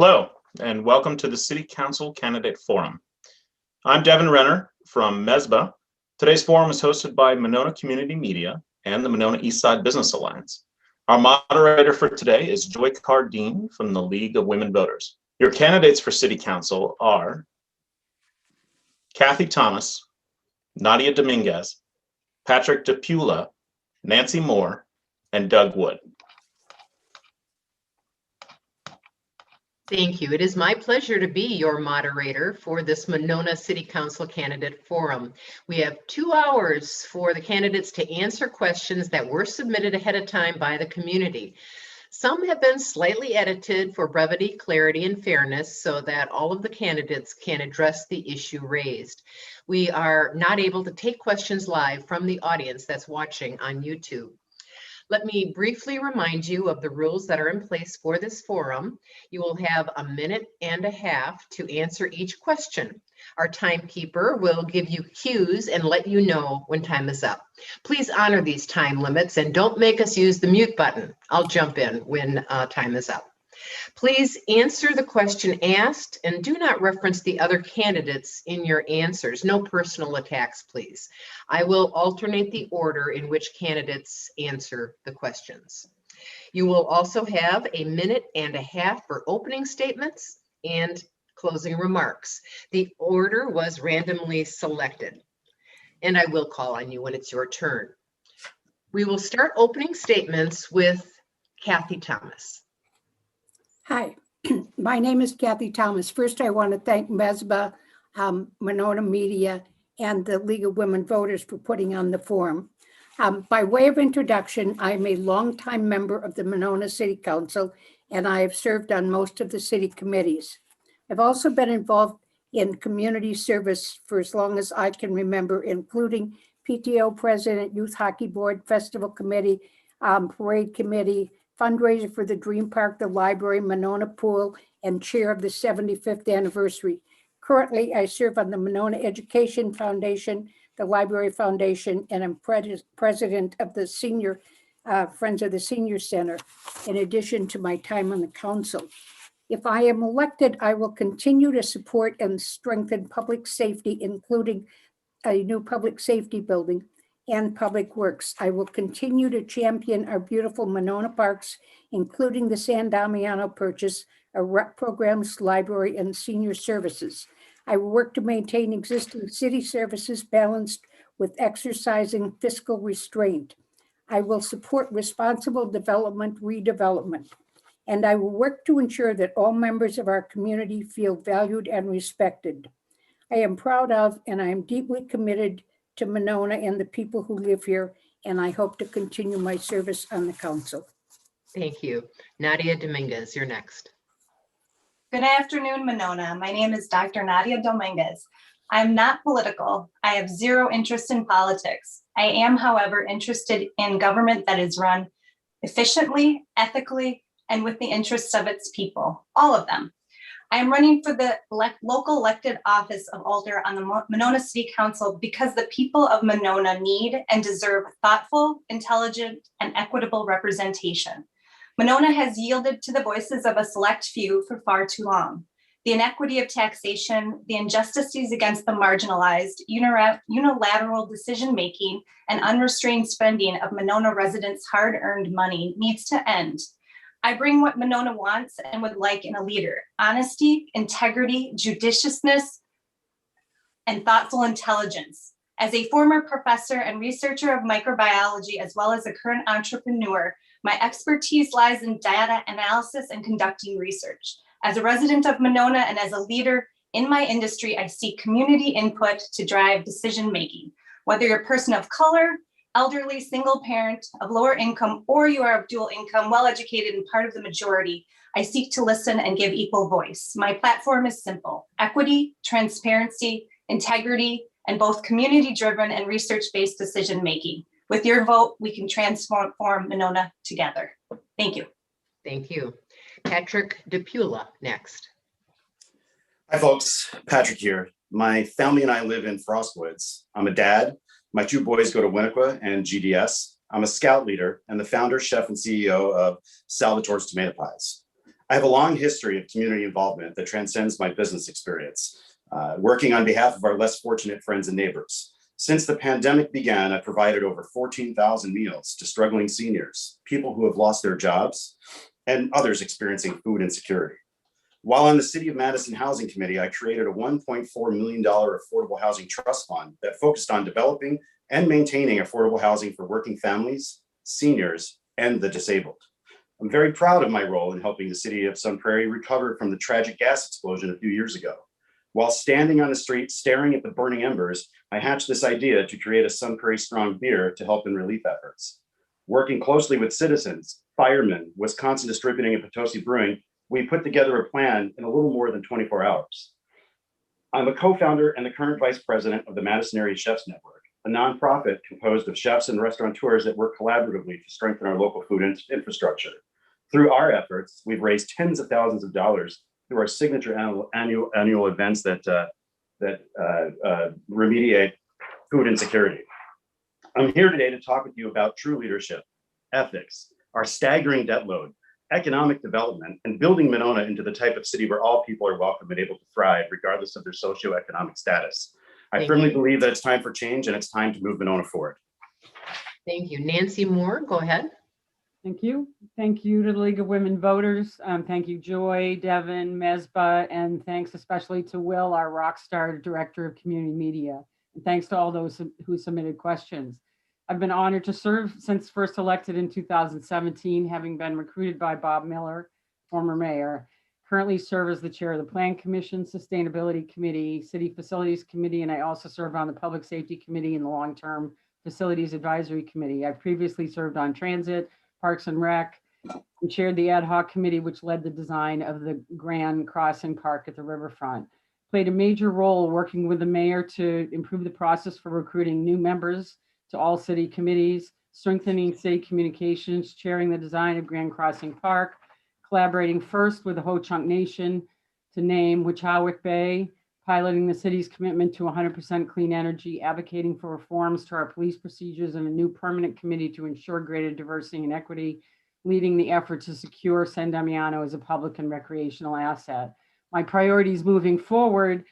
Hello, and welcome to the City Council Candidate Forum. I'm Devin Renner from MESBA. Today's forum is hosted by Monona Community Media and the Monona Eastside Business Alliance. Our moderator for today is Joy Cardine from the League of Women Voters. Your candidates for City Council are Kathy Thomas, Nadia Dominguez, Patrick DePula, Nancy Moore, and Doug Wood. Thank you. It is my pleasure to be your moderator for this Monona City Council Candidate Forum. We have 2 hours for the candidates to answer questions that were submitted ahead of time by the community. Some have been slightly edited for brevity, clarity, and fairness so that all of the candidates can address the issue raised. We are not able to take questions live from the audience that's watching on YouTube. Let me briefly remind you of the rules that are in place for this forum. You will have 1.5 minutes to answer each question. Our timekeeper will give you cues and let you know when time is up. Please honor these time limits and don't make us use the mute button. I'll jump in when time is up. Please answer the question asked and do not reference the other candidates in your answers. No personal attacks, please. I will alternate the order in which candidates answer the questions. You will also have 1.5 minutes for opening statements and closing remarks. The order was randomly selected, and I will call on you when it's your turn. We will start opening statements with Kathy Thomas. Hi, my name is Kathy Thomas. First, I want to thank MESBA, Monona Media, and the League of Women Voters for putting on the forum. By way of introduction, I'm a longtime member of the Monona City Council, and I have served on most of the city committees. I've also been involved in community service for as long as I can remember, including PTO President, Youth Hockey Board, Festival Committee, Parade Committee, fundraiser for the Dream Park, the library, Monona Pool, and chair of the 75th anniversary. Currently, I serve on the Monona Education Foundation, the Library Foundation, and I'm president of the Senior Friends of the Senior Center, in addition to my time on the council. If I am elected, I will continue to support and strengthen public safety, including a new public safety building, and public works. I will continue to champion our beautiful Monona parks, including the San Damiano purchase, our rec programs, library, and senior services. I will work to maintain existing city services balanced with exercising fiscal restraint. I will support responsible development, redevelopment, and I will work to ensure that all members of our community feel valued and respected. I am proud of and I am deeply committed to Monona and the people who live here, and I hope to continue my service on the council. Thank you. Nadia Dominguez, you're next. Good afternoon, Monona. My name is Dr. Nadia Dominguez. I'm not political. I have zero interest in politics. I am, however, interested in government that is run efficiently, ethically, and with the interests of its people, all of them. I am running for the local elected office of Alder on the Monona City Council because the people of Monona need and deserve thoughtful, intelligent, and equitable representation. Monona has yielded to the voices of a select few for far too long. The inequity of taxation, the injustices against the marginalized, unilateral decision-making, and unrestrained spending of Monona residents' hard-earned money needs to end. I bring what Monona wants and would like in a leader: honesty, integrity, judiciousness, and thoughtful intelligence. As a former professor and researcher of microbiology, as well as a current entrepreneur, my expertise lies in data analysis and conducting research. As a resident of Monona and as a leader in my industry, I seek community input to drive decision-making. Whether you're a person of color, elderly, single parent, of lower income, or you are of dual income, well-educated and part of the majority, I seek to listen and give equal voice. My platform is simple: equity, transparency, integrity, and both community-driven and research-based decision-making. With your vote, we can transform Monona together. Thank you. Thank you. Patrick DePula, next. Hi, folks. Patrick here. My family and I live in Frostwoods. I'm a dad. My 2 boys go to Winnequa and GDS. I'm a scout leader and the founder, chef, and CEO of Salvatore's Tomato Pies. I have a long history of community involvement that transcends my business experience, working on behalf of our less fortunate friends and neighbors. Since the pandemic began, I've provided over 14,000 meals to struggling seniors, people who have lost their jobs, and others experiencing food insecurity. While on the City of Madison Housing Committee, I created a $1.4 million affordable housing trust fund that focused on developing and maintaining affordable housing for working families, seniors, and the disabled. I'm very proud of my role in helping the city of Sun Prairie recover from the tragic gas explosion a few years ago. While standing on the street staring at the burning embers, I hatched this idea to create a Sun Prairie Strong beer to help in relief efforts. Working closely with citizens, firemen, Wisconsin Distributing, and Potosi Brewing, we put together a plan in a little more than 24 hours. I'm a co-founder and the current vice president of the Madison Area Chefs Network, a nonprofit composed of chefs and restaurateurs that work collaboratively to strengthen our local food infrastructure. Through our efforts, we've raised tens of thousands of dollars through our signature annual events that remediate food insecurity. I'm here today to talk with you about true leadership, ethics, our staggering debt load, economic development, and building Monona into the type of city where all people are welcome and able to thrive, regardless of their socioeconomic status. I firmly believe that it's time for change and it's time to move Monona forward. Thank you. Nancy Moore, go ahead. Thank you. Thank you to the League of Women Voters. Thank you, Joy, Devin, Mesbah, and thanks especially to Will, our rock star director of community media. And thanks to all those who submitted questions. I've been honored to serve since first elected in 2017, having been recruited by Bob Miller, former mayor. Currently serve as the chair of the Plan Commission, Sustainability Committee, City Facilities Committee, and I also serve on the Public Safety Committee and the Long-Term Facilities Advisory Committee. I've previously served on Transit, Parks and Rec, and chaired the ad hoc committee which led the design of the Grand Crossing Park at the riverfront. Played a major role working with the mayor to improve the process for recruiting new members to all city committees, strengthening city communications, chairing the design of Grand Crossing Park, collaborating first with the Ho-Chunk Nation to name Wachowik Bay, piloting the city's commitment to 100% clean energy, advocating for reforms to our police procedures and a new permanent committee to ensure greater diversity and equity, leading the effort to secure San Damiano as a public and recreational asset. My priorities moving forward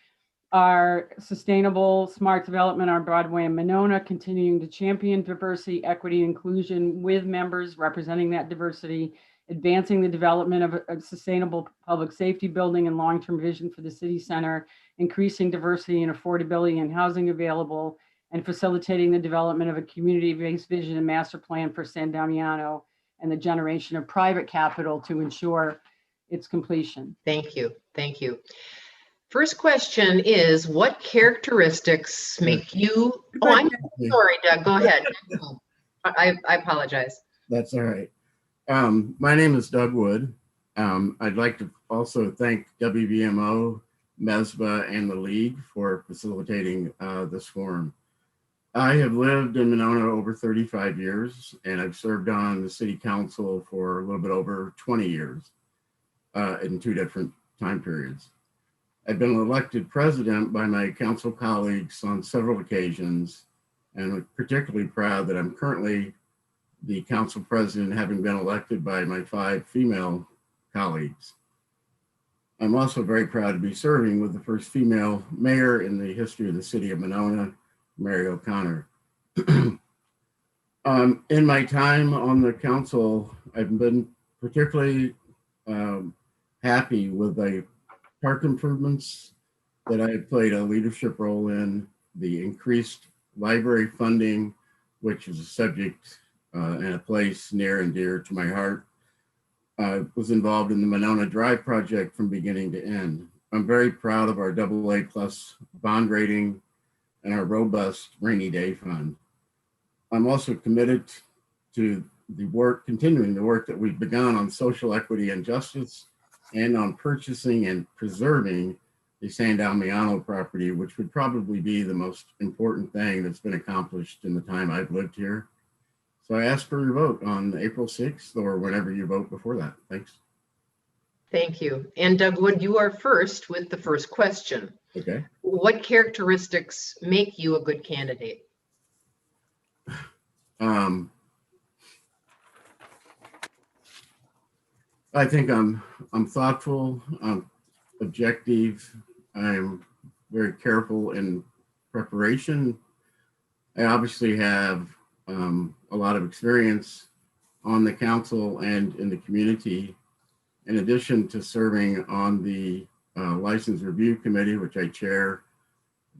are sustainable, smart development on Broadway and Monona, continuing to champion diversity, equity, and inclusion with members representing that diversity, advancing the development of a sustainable public safety building and long-term vision for the city center, increasing diversity and affordability and housing available, and facilitating the development of a community-based vision and master plan for San Damiano and the generation of private capital to ensure its completion. Thank you. Thank you. First question is, what characteristics make you, oh, I'm sorry, Doug, go ahead. I apologize. That's all right. My name is Doug Wood. I'd like to also thank WVMO, Mesbah, and the League for facilitating this forum. I have lived in Monona over 35 years, and I've served on the city council for a little bit over 20 years in two different time periods. I've been elected president by my council colleagues on several occasions, and I'm particularly proud that I'm currently the council president, having been elected by my 5 female colleagues. I'm also very proud to be serving with the first female mayor in the history of the city of Monona, Mary O'Connor. In my time on the council, I've been particularly happy with the park improvements that I played a leadership role in, the increased library funding, which is a subject and a place near and dear to my heart. I was involved in the Monona Drive project from beginning to end. I'm very proud of our AA+ bond rating and our robust rainy day fund. I'm also committed to the work, continuing the work that we've begun on social equity and justice, and on purchasing and preserving the San Damiano property, which would probably be the most important thing that's been accomplished in the time I've lived here. So I ask for your vote on April 6th or whenever you vote before that. Thanks. Thank you. And Doug Wood, you are first with the first question. Okay. What characteristics make you a good candidate? I think I'm thoughtful, I'm objective, I'm very careful in preparation. I obviously have a lot of experience on the council and in the community, in addition to serving on the License Review Committee, which I chair,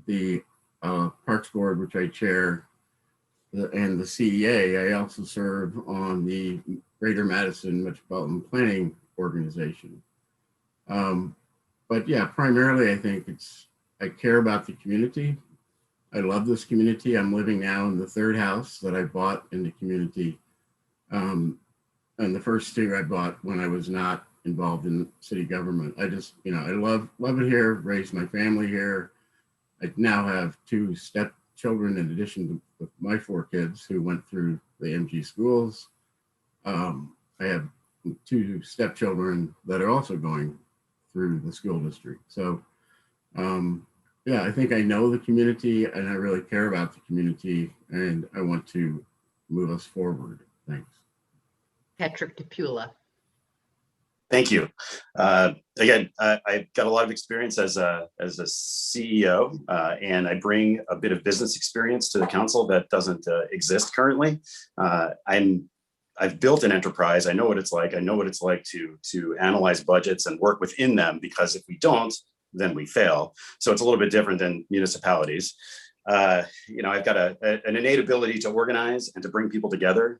the Parks Board, which I chair, and the CEA. I also serve on the Greater Madison Metropolitan Planning Organization. But yeah, primarily I think I care about the community. I love this community. I'm living now in the third house that I bought in the community. And the first two I bought when I was not involved in city government. I just, I love it here, raised my family here. I now have 2 stepchildren in addition to my 4 kids who went through the MG schools. I have 2 stepchildren that are also going through the school district. So yeah, I think I know the community and I really care about the community and I want to move us forward. Thanks. Patrick DePula. Thank you. Again, I've got a lot of experience as a CEO, and I bring a bit of business experience to the council that doesn't exist currently. I've built an enterprise. I know what it's like. I know what it's like to analyze budgets and work within them, because if we don't, then we fail. So it's a little bit different than municipalities. I've got an innate ability to organize and to bring people together.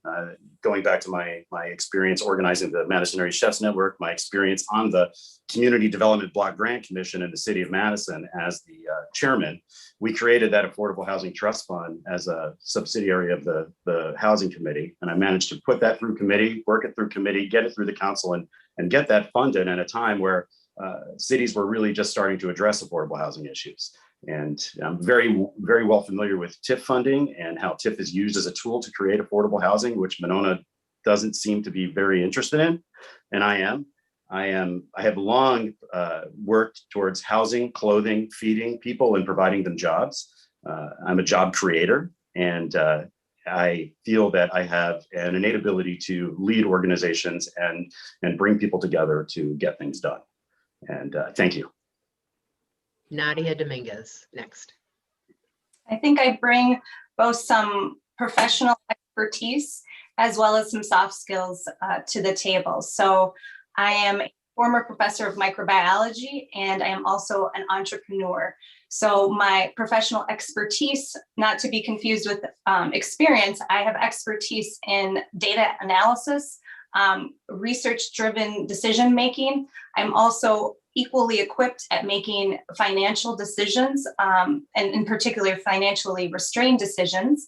Going back to my experience organizing the Madison Area Chefs Network, my experience on the Community Development Block Grant Commission in the city of Madison as the chairman, we created that Affordable Housing Trust Fund as a subsidiary of the Housing Committee. And I managed to put that through committee, work it through committee, get it through the council, and get that funded at a time where cities were really just starting to address affordable housing issues. And I'm very, very well familiar with TIF funding and how TIF is used as a tool to create affordable housing, which Monona doesn't seem to be very interested in. And I am. I have long worked towards housing, clothing, feeding people and providing them jobs. I'm a job creator, and I feel that I have an innate ability to lead organizations and bring people together to get things done. And thank you. Nadia Dominguez, next. I think I bring both some professional expertise as well as some soft skills to the table. So I am a former professor of microbiology, and I am also an entrepreneur. So my professional expertise, not to be confused with experience, I have expertise in data analysis, research-driven decision-making. I'm also equally equipped at making financial decisions, and in particular, financially restrained decisions.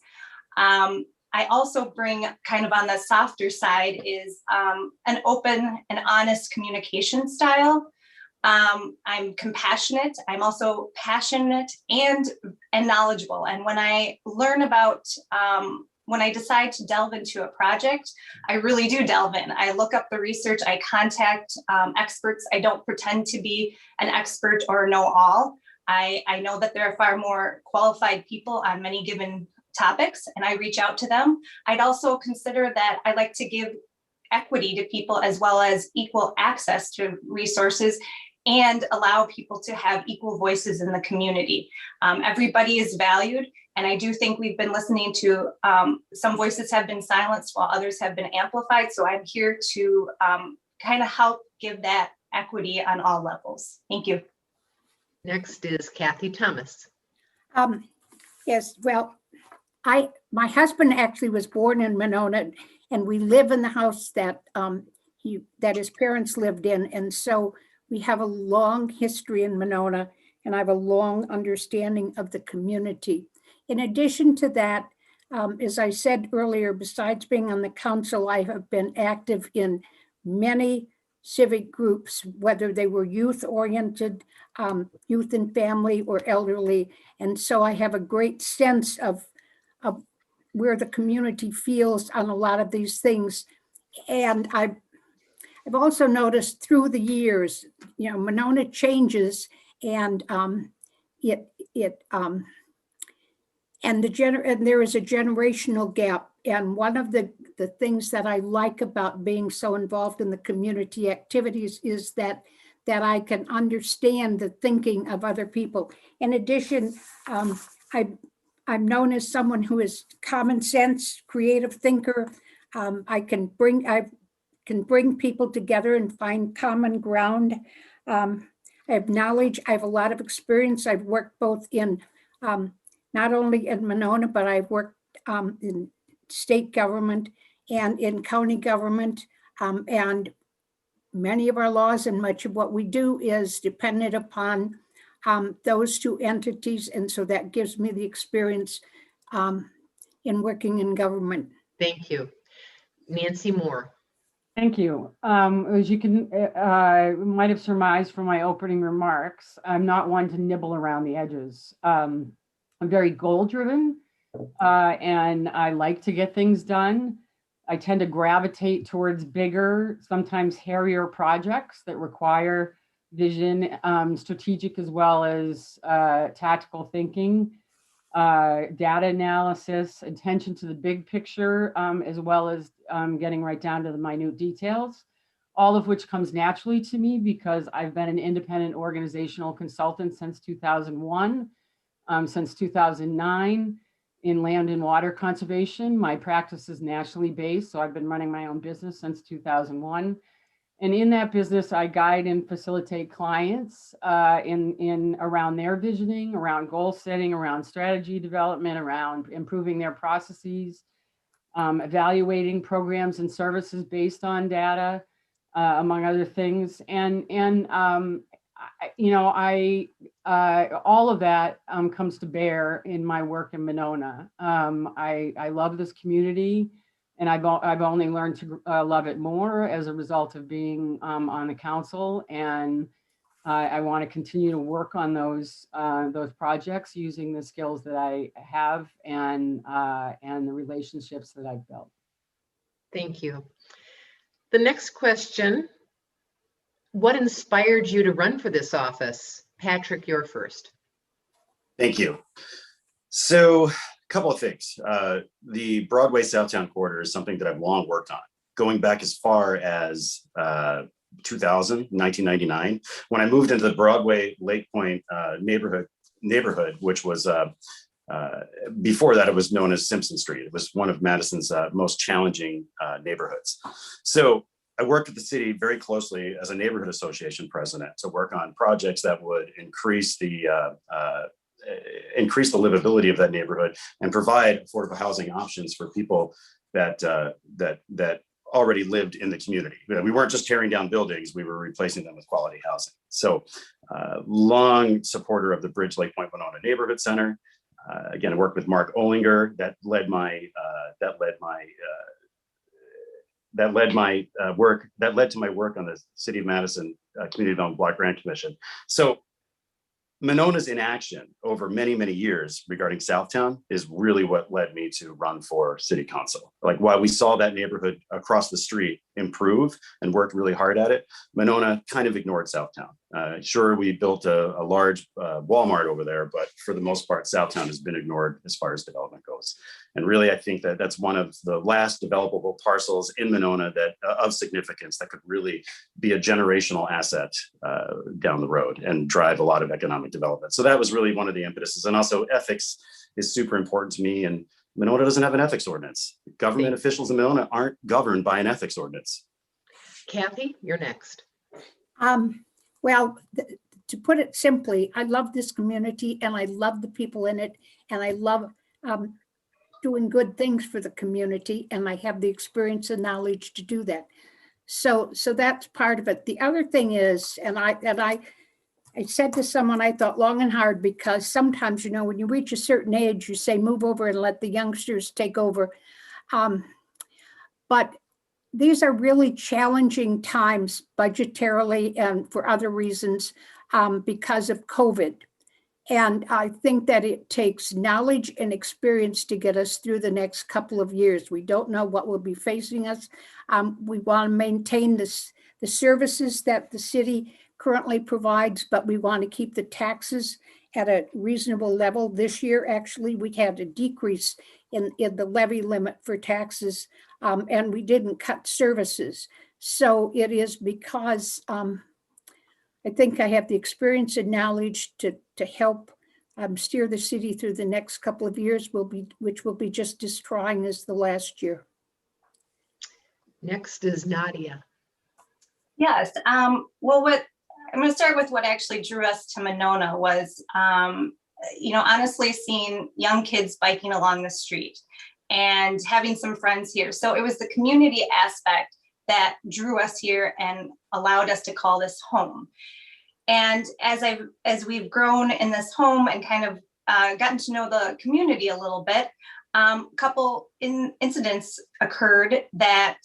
I also bring, kind of on the softer side, is an open and honest communication style. I'm compassionate. I'm also passionate and knowledgeable. And when I learn about, when I decide to delve into a project, I really do delve in. I look up the research, I contact experts. I don't pretend to be an expert or know all. I know that there are far more qualified people on many given topics, and I reach out to them. I'd also consider that I like to give equity to people as well as equal access to resources and allow people to have equal voices in the community. Everybody is valued. And I do think we've been listening to some voices have been silenced while others have been amplified. So I'm here to kind of help give that equity on all levels. Thank you. Next is Kathy Thomas. Yes, well, my husband actually was born in Monona, and we live in the house that his parents lived in. And so we have a long history in Monona, and I have a long understanding of the community. In addition to that, as I said earlier, besides being on the council, I have been active in many civic groups, whether they were youth-oriented, youth and family, or elderly. And so I have a great sense of where the community feels on a lot of these things. And I've also noticed through the years, Monona changes, and and there is a generational gap. And one of the the things that I like about being so involved in the community activities is that I can understand the thinking of other people. In addition, I'm known as someone who is common sense, creative thinker. I can bring people together and find common ground. I have knowledge, I have a lot of experience. I've worked both in, not only in Monona, but I've worked in state government and in county government. And many of our laws and much of what we do is dependent upon those two entities. And so that gives me the experience in working in government. Thank you. Nancy Moore. Thank you. As you can might have surmised from my opening remarks, I'm not one to nibble around the edges. I'm very goal-driven, and I like to get things done. I tend to gravitate towards bigger, sometimes hairier projects that require vision, strategic as well as tactical thinking, data analysis, attention to the big picture, as well as getting right down to the minute details, all of which comes naturally to me because I've been an independent organizational consultant since 2001, since 2009 in land and water conservation. My practice is nationally based, so I've been running my own business since 2001. And in that business, I guide and facilitate clients in around their visioning, around goal setting, around strategy development, around improving their processes, evaluating programs and services based on data, among other things. And you know, all of that comes to bear in my work in Monona. I love this community. And I've only learned to love it more as a result of being on the council, and I want to continue to work on those projects using the skills that I have and the relationships that I've built. Thank you. The next question: what inspired you to run for this office? Patrick, you're first. Thank you. So, a couple of things. The Broadway Southtown corridor is something that I've long worked on, going back as far as 1999, when I moved into the Broadway Lake Point neighborhood, which was before that it was known as Simpson Street. It was one of Madison's most challenging neighborhoods. So I worked with the city very closely as a neighborhood association president to work on projects that would increase the livability of that neighborhood and provide affordable housing options for people that already lived in the community. We weren't just tearing down buildings, we were replacing them with quality housing. So long supporter of the Bridge Lake Point Monona Neighborhood Center. Again, I worked with Mark Olinger that led to my work on the City of Madison Community Development Block Grant Commission. So Monona's inaction over many, many years regarding Southtown is really what led me to run for city council. Like, while we saw that neighborhood across the street improve and worked really hard at it, Monona kind of ignored Southtown. Sure, we built a large Walmart over there, but for the most part, Southtown has been ignored as far as development goes. And really, I think that that's one of the last developable parcels in Monona that of significance that could really be a generational asset down the road and drive a lot of economic development. So that was really one of the impetuses. And also ethics is super important to me. And Monona doesn't have an ethics ordinance. Government officials in Monona aren't governed by an ethics ordinance. Kathy, you're next. Well, to put it simply, I love this community and I love the people in it, and I love doing good things for the community, and I have the experience and knowledge to do that. So that's part of it. The other thing is, and I said to someone, I thought long and hard, because sometimes, you know, when you reach a certain age, you say, move over and let the youngsters take over. But these are really challenging times budgetarily and for other reasons because of COVID. And I think that it takes knowledge and experience to get us through the next couple of years. We don't know what will be facing us. We want to maintain the services that the city currently provides, but we want to keep the taxes at a reasonable level. This year, actually, we had a decrease in the levy limit for taxes and we didn't cut services. So it is because I think I have the experience and knowledge to help steer the city through the next couple of years, which will be just as trying as the last year. Next is Nadia. Yes. Well, I'm going to start with what actually drew us to Monona was, honestly seeing young kids biking along the street and having some friends here. So it was the community aspect that drew us here and allowed us to call this home. And as we've grown in this home and kind of gotten to know the community a little bit, a couple incidents occurred that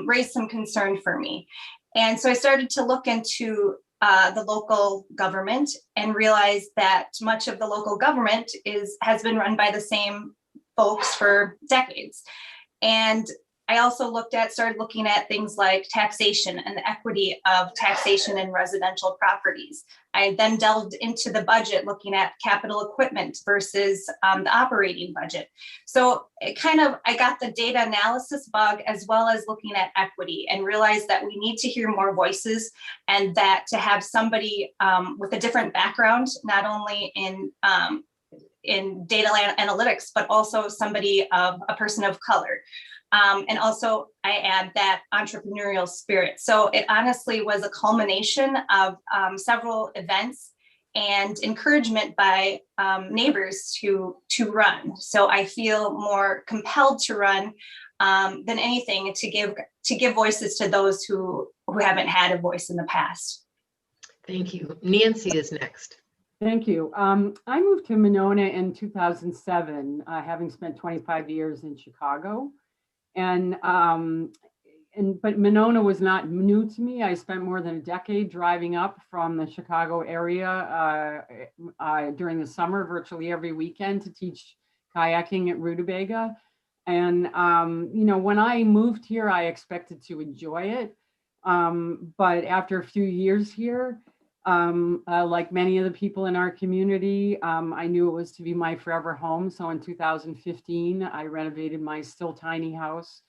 raised some concern for me. And so I started to look into the local government and realized that much of the local government has been run by the same folks for decades. And I also started looking at things like taxation and the equity of taxation in residential properties. I then delved into the budget, looking at capital equipment versus the operating budget. So I got the data analysis bug as well as looking at equity, and realized that we need to hear more voices, and that to have somebody with a different background, not only in data analytics, but also a person of color. And also I add that entrepreneurial spirit. So it honestly was a culmination of several events and encouragement by neighbors to run. So I feel more compelled to run than anything, to give voices to those who haven't had a voice in the past. Thank you. Nancy is next. Thank you. I moved to Monona in 2007, having spent 25 years in Chicago. But Monona was not new to me. I spent more than a decade driving up from the Chicago area during the summer, virtually every weekend, to teach kayaking at Rutabaga. And, when I moved here, I expected to enjoy it. But after a few years here, like many of the people in our community, I knew it was to be my forever home. So in 2015, I renovated my still tiny house,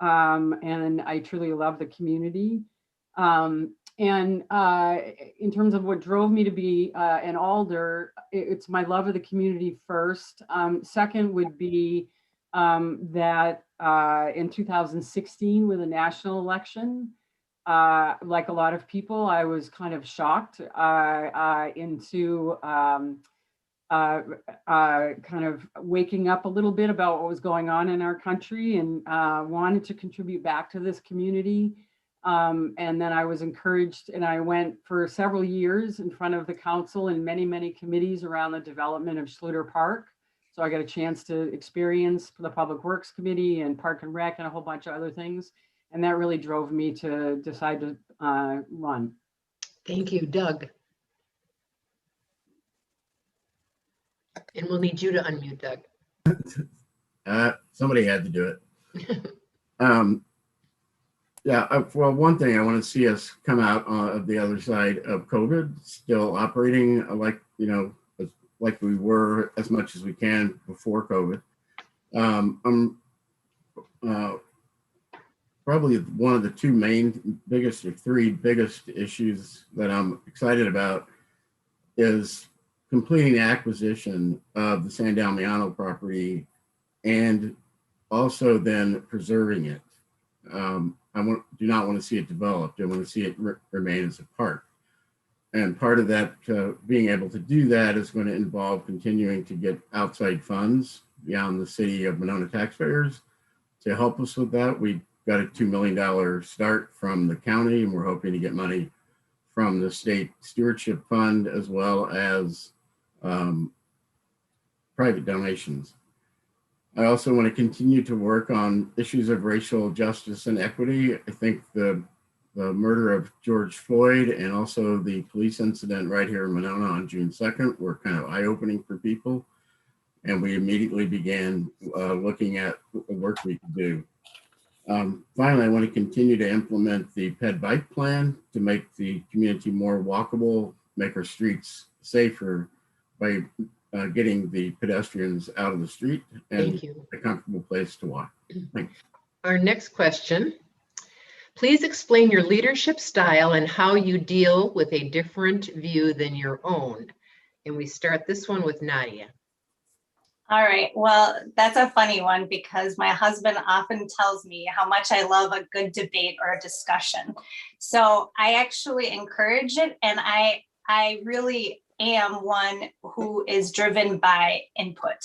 and I truly love the community. In terms of what drove me to be an alder, it's my love of the community first. Second would be that in 2016, with the national election, like a lot of people, I was kind of shocked into kind of waking up a little bit about what was going on in our country, and wanted to contribute back to this community. And then I was encouraged, and I went for several years in front of the council and many, many committees around the development of Schluter Park. So I got a chance to experience the Public Works Committee and Park and Rec and a whole bunch of other things. And that really drove me to decide to run. Thank you, Doug. And we'll need you to unmute, Doug. Somebody had to do it. Well, one thing I want to see us come out of the other side of COVID, still operating like we were as much as we can before COVID. I'm probably one of the three biggest issues that I'm excited about is completing the acquisition of the San Damiano property, and also then preserving it. Do not want to see it developed. I want to see it remain as a park. And part of that, being able to do that, is going to involve continuing to get outside funds beyond the city of Monona taxpayers to help us with that. We got a $2 million start from the county, and we're hoping to get money from the state stewardship fund, as well as private donations. I also want to continue to work on issues of racial justice and equity. I think the murder of George Floyd and also the police incident right here in Monona on June 2nd were kind of eye-opening for people. And we immediately began looking at what work we could do. Finally, I want to continue to implement the ped bike plan to make the community more walkable, make our streets safer by getting the pedestrians out of the street and a comfortable place to walk. Thanks. Our next question. Please explain your leadership style and how you deal with a different view than your own. And we start this one with Nadia. All right. Well, that's a funny one because my husband often tells me how much I love a good debate or a discussion. So I actually encourage it. And I really am one who is driven by input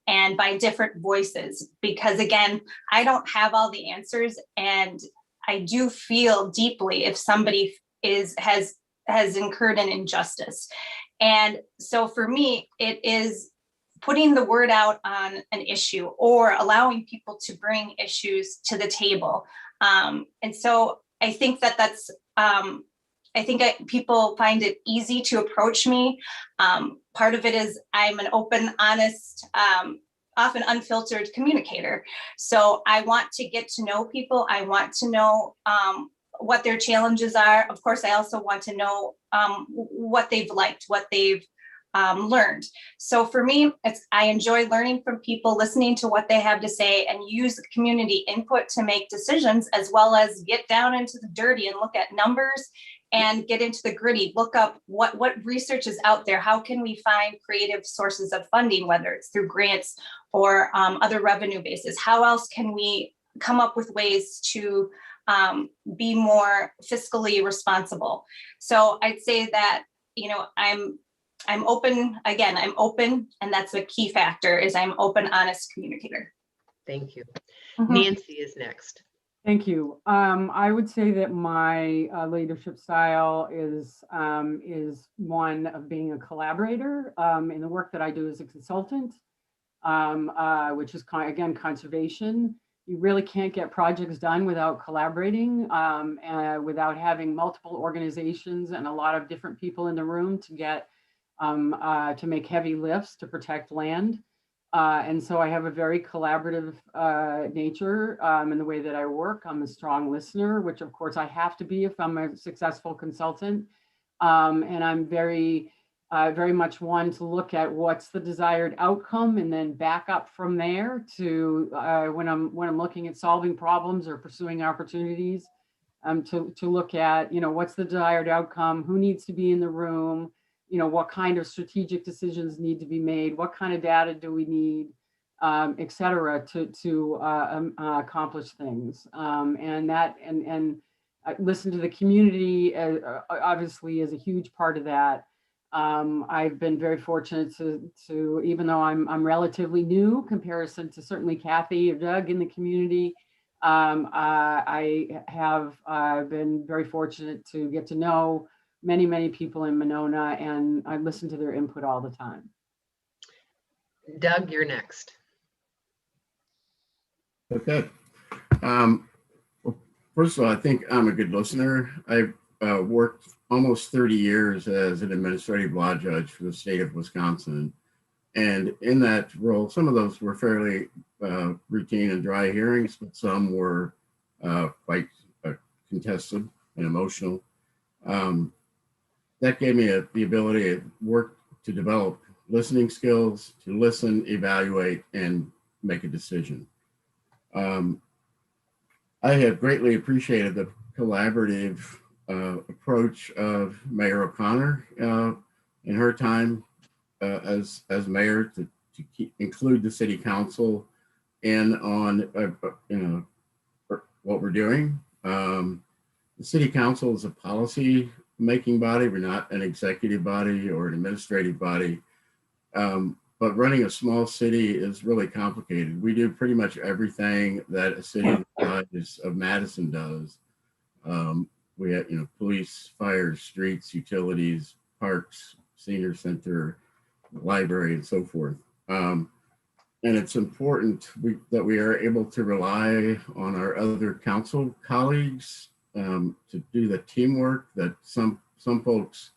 and by different voices, because again, I don't have all the answers. And I do feel deeply if somebody has incurred an injustice. And so for me, it is putting the word out on an issue or allowing people to bring issues to the table. And so I think people find it easy to approach me. Part of it is I'm an open, honest, often unfiltered communicator. So I want to get to know people. I want to know what their challenges are. Of course, I also want to know what they've liked, what they've learned. So for me, I enjoy learning from people, listening to what they have to say, and use community input to make decisions, as well as get down into the dirty and look at numbers and get into the gritty, look up what research is out there. How can we find creative sources of funding, whether it's through grants or other revenue bases? How else can we come up with ways to be more fiscally responsible? So I'd say that, I'm open. Again, I'm open, and that's a key factor. Is I'm open, honest communicator. Thank you. Mhm. Nancy is next. Thank you. I would say that my leadership style is one of being a collaborator in the work that I do as a consultant, which is again conservation. You really can't get projects done without collaborating, without having multiple organizations and a lot of different people in the room to get to make heavy lifts to protect land. And so I have a very collaborative nature in the way that I work. I'm a strong listener, which of course I have to be if I'm a successful consultant. And I'm very much one to look at what's the desired outcome and then back up from there to when I'm looking at solving problems or pursuing opportunities, to look at, what's the desired outcome, who needs to be in the room, what kind of strategic decisions need to be made, what kind of data do we need, et cetera, to accomplish things. And listen to the community obviously is a huge part of that. I've been very fortunate to even though I'm relatively new comparison to certainly Kathy or Doug in the community, I have been very fortunate to get to know many people in Monona, and I listen to their input all the time. Doug, you're next. Okay. Well, first of all, I think I'm a good listener. I've worked almost 30 years as an administrative law judge for the state of Wisconsin. And in that role, some of those were fairly routine and dry hearings, but some were quite contested and emotional. That gave me the ability to work to develop listening skills, to listen, evaluate, and make a decision. I have greatly appreciated the collaborative approach of Mayor O'Connor in her time as mayor to include the city council in on what we're doing. The city council is a policy making body. We're not an executive body or an administrative body. But running a small city is really complicated. We do pretty much everything that a city the size of Madison does. We have, police, fire, streets, utilities, parks, senior center, library, and so forth. And it's important that we are able to rely on our other council colleagues to do the teamwork that some folks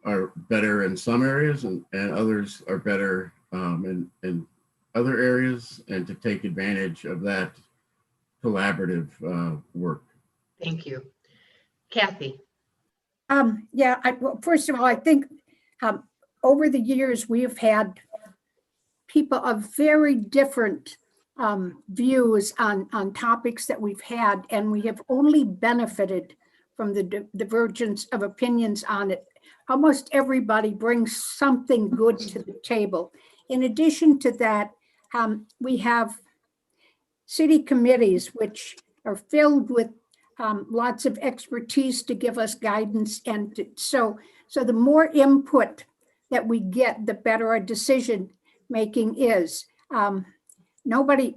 are better in some areas and others are better in other areas, and to take advantage of that collaborative work. Thank you. Kathy. Well, first of all, I think over the years we have had people of very different views on topics that we've had, and we have only benefited from the divergence of opinions on it. Almost everybody brings something good to the table. In addition to that, we have city committees which are filled with lots of expertise to give us guidance, and so the more input that we get, the better our decision making is. Nobody,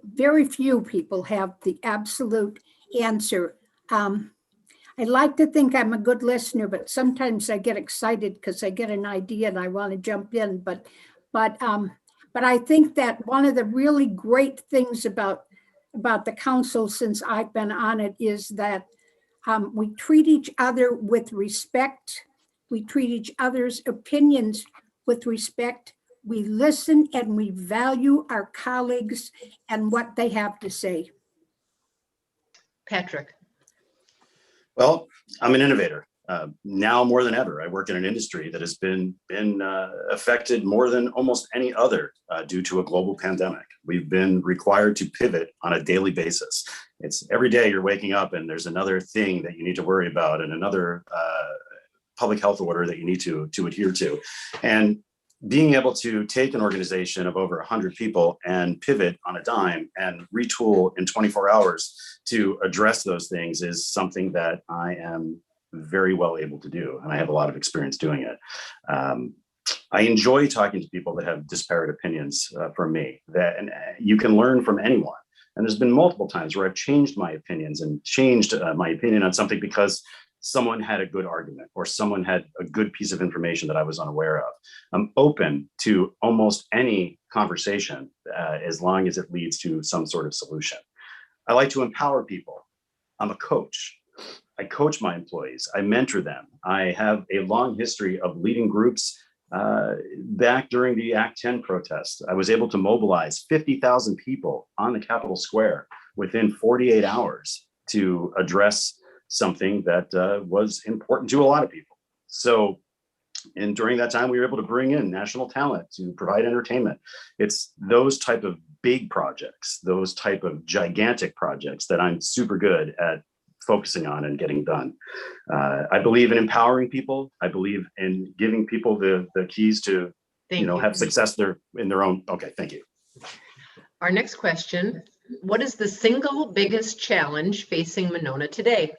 very few people have the absolute answer. I like to think I'm a good listener, but sometimes I get excited because I get an idea and I want to jump in. But I think that one of the really great things about the council since I've been on it is that we treat each other with respect. We treat each other's opinions with respect. We listen and we value our colleagues and what they have to say. Patrick. Well, I'm an innovator. Now more than ever, I work in an industry that has been affected more than almost any other due to a global pandemic. We've been required to pivot on a daily basis. It's every day you're waking up and there's another thing that you need to worry about and another public health order that you need to adhere to. And being able to take an organization of over 100 people and pivot on a dime and retool in 24 hours to address those things is something that I am very well able to do. And I have a lot of experience doing it. I enjoy talking to people that have disparate opinions from me, and you can learn from anyone. And there's been multiple times where I've changed my opinions and changed my opinion on something because someone had a good argument or someone had a good piece of information that I was unaware of. I'm open to almost any conversation as long as it leads to some sort of solution. I like to empower people. I'm a coach. I coach my employees. I mentor them. I have a long history of leading groups. Back during the Act 10 protest, I was able to mobilize 50,000 people on the Capitol Square within 48 hours to address something that was important to a lot of people. So, and during that time, we were able to bring in national talent to provide entertainment. It's those type of big projects, those type of gigantic projects that I'm super good at focusing on and getting done. I believe in empowering people. I believe in giving people the keys to, have success in their own. Okay, thank you. Our next question, what is the single biggest challenge facing Monona today?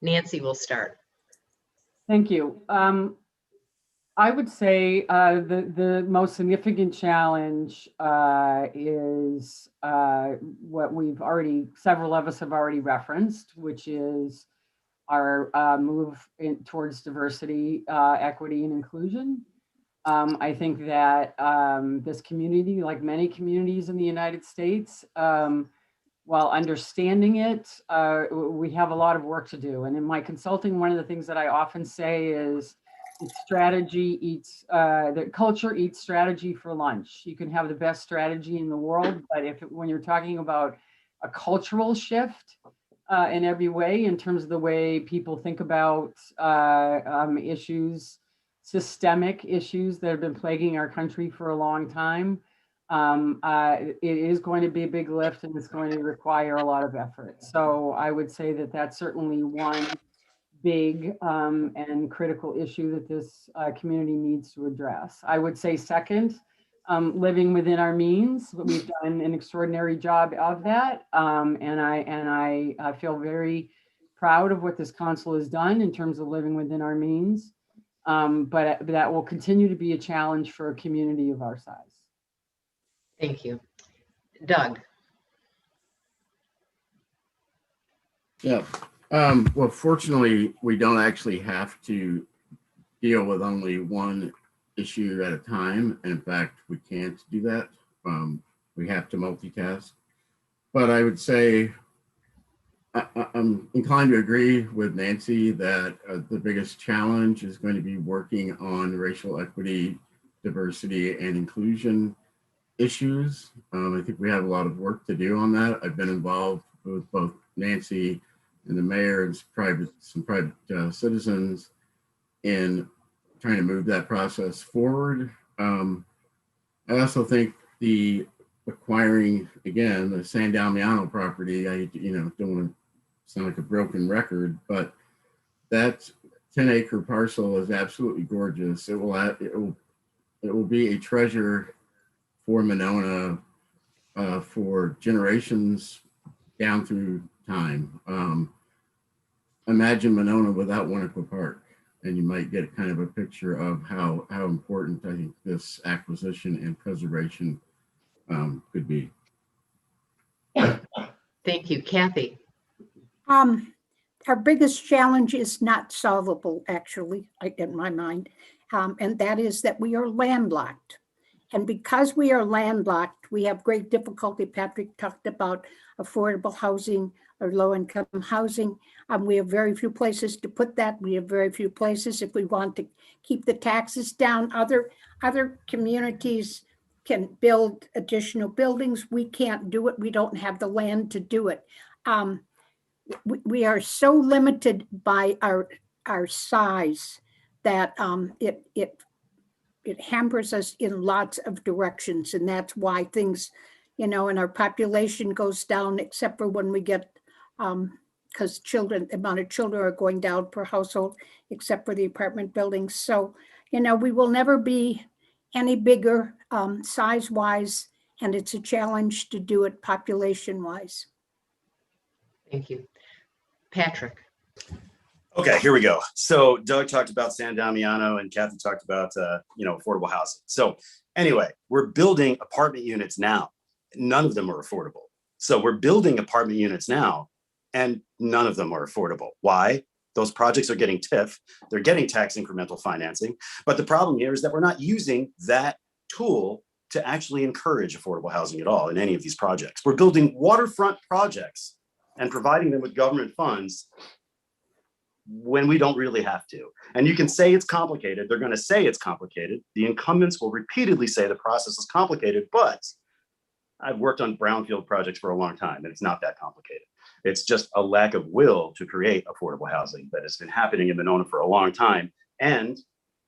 Nancy will start. Thank you. I would say the most significant challenge is what several of us have already referenced, which is our move towards diversity, equity, and inclusion. I think that this community, like many communities in the United States, while understanding it, we have a lot of work to do. And in my consulting, one of the things that I often say is the culture eats strategy for lunch. You can have the best strategy in the world, but when you're talking about a cultural shift in every way, in terms of the way people think about issues, systemic issues that have been plaguing our country for a long time, it is going to be a big lift and it's going to require a lot of effort. So I would say that that's certainly one big and critical issue that this community needs to address. I would say second, living within our means. We've done an extraordinary job of that. And I feel very proud of what this council has done in terms of living within our means. But that will continue to be a challenge for a community of our size. Thank you. Doug. Yeah. Well, fortunately, we don't actually have to deal with only one issue at a time. In fact, we can't do that. We have to multitask. But I would say I'm inclined to agree with Nancy that the biggest challenge is going to be working on racial equity, diversity, and inclusion issues. I think we have a lot of work to do on that. I've been involved with both Nancy and the mayor and some private citizens in trying to move that process forward. I also think the acquiring, again, the San Damiano property. I, don't want to sound like a broken record, but that 10-acre parcel is absolutely gorgeous. It will be a treasure for Monona for generations down through time. Imagine Monona without Winnequa Park, and you might get kind of a picture of how important I think this acquisition and preservation could be. Thank you, Kathy. Our biggest challenge is not solvable, actually, in my mind, and that is that we are landlocked. And because we are landlocked, we have great difficulty. Patrick talked about affordable housing or low-income housing. We have very few places to put that. We have very few places if we want to keep the taxes down. Other communities can build additional buildings. We can't do it. We don't have the land to do it. We are so limited by our size that it hampers us in lots of directions, and that's why things, and our population goes down, except for when we get, because the amount of children are going down per household, except for the apartment buildings. So, we will never be any bigger size-wise, and it's a challenge to do it population-wise. Thank you. Patrick. Okay, here we go. So Doug talked about San Damiano and Kathy talked about, affordable housing. So anyway, we're building apartment units now. None of them are affordable. So we're building apartment units now and none of them are affordable. Why? Those projects are getting TIF. They're getting tax incremental financing. But the problem here is that we're not using that tool to actually encourage affordable housing at all in any of these projects. We're building waterfront projects and providing them with government funds when we don't really have to. And you can say it's complicated. They're going to say it's complicated. The incumbents will repeatedly say the process is complicated, but I've worked on brownfield projects for a long time and it's not that complicated. It's just a lack of will to create affordable housing that has been happening in Monona for a long time. And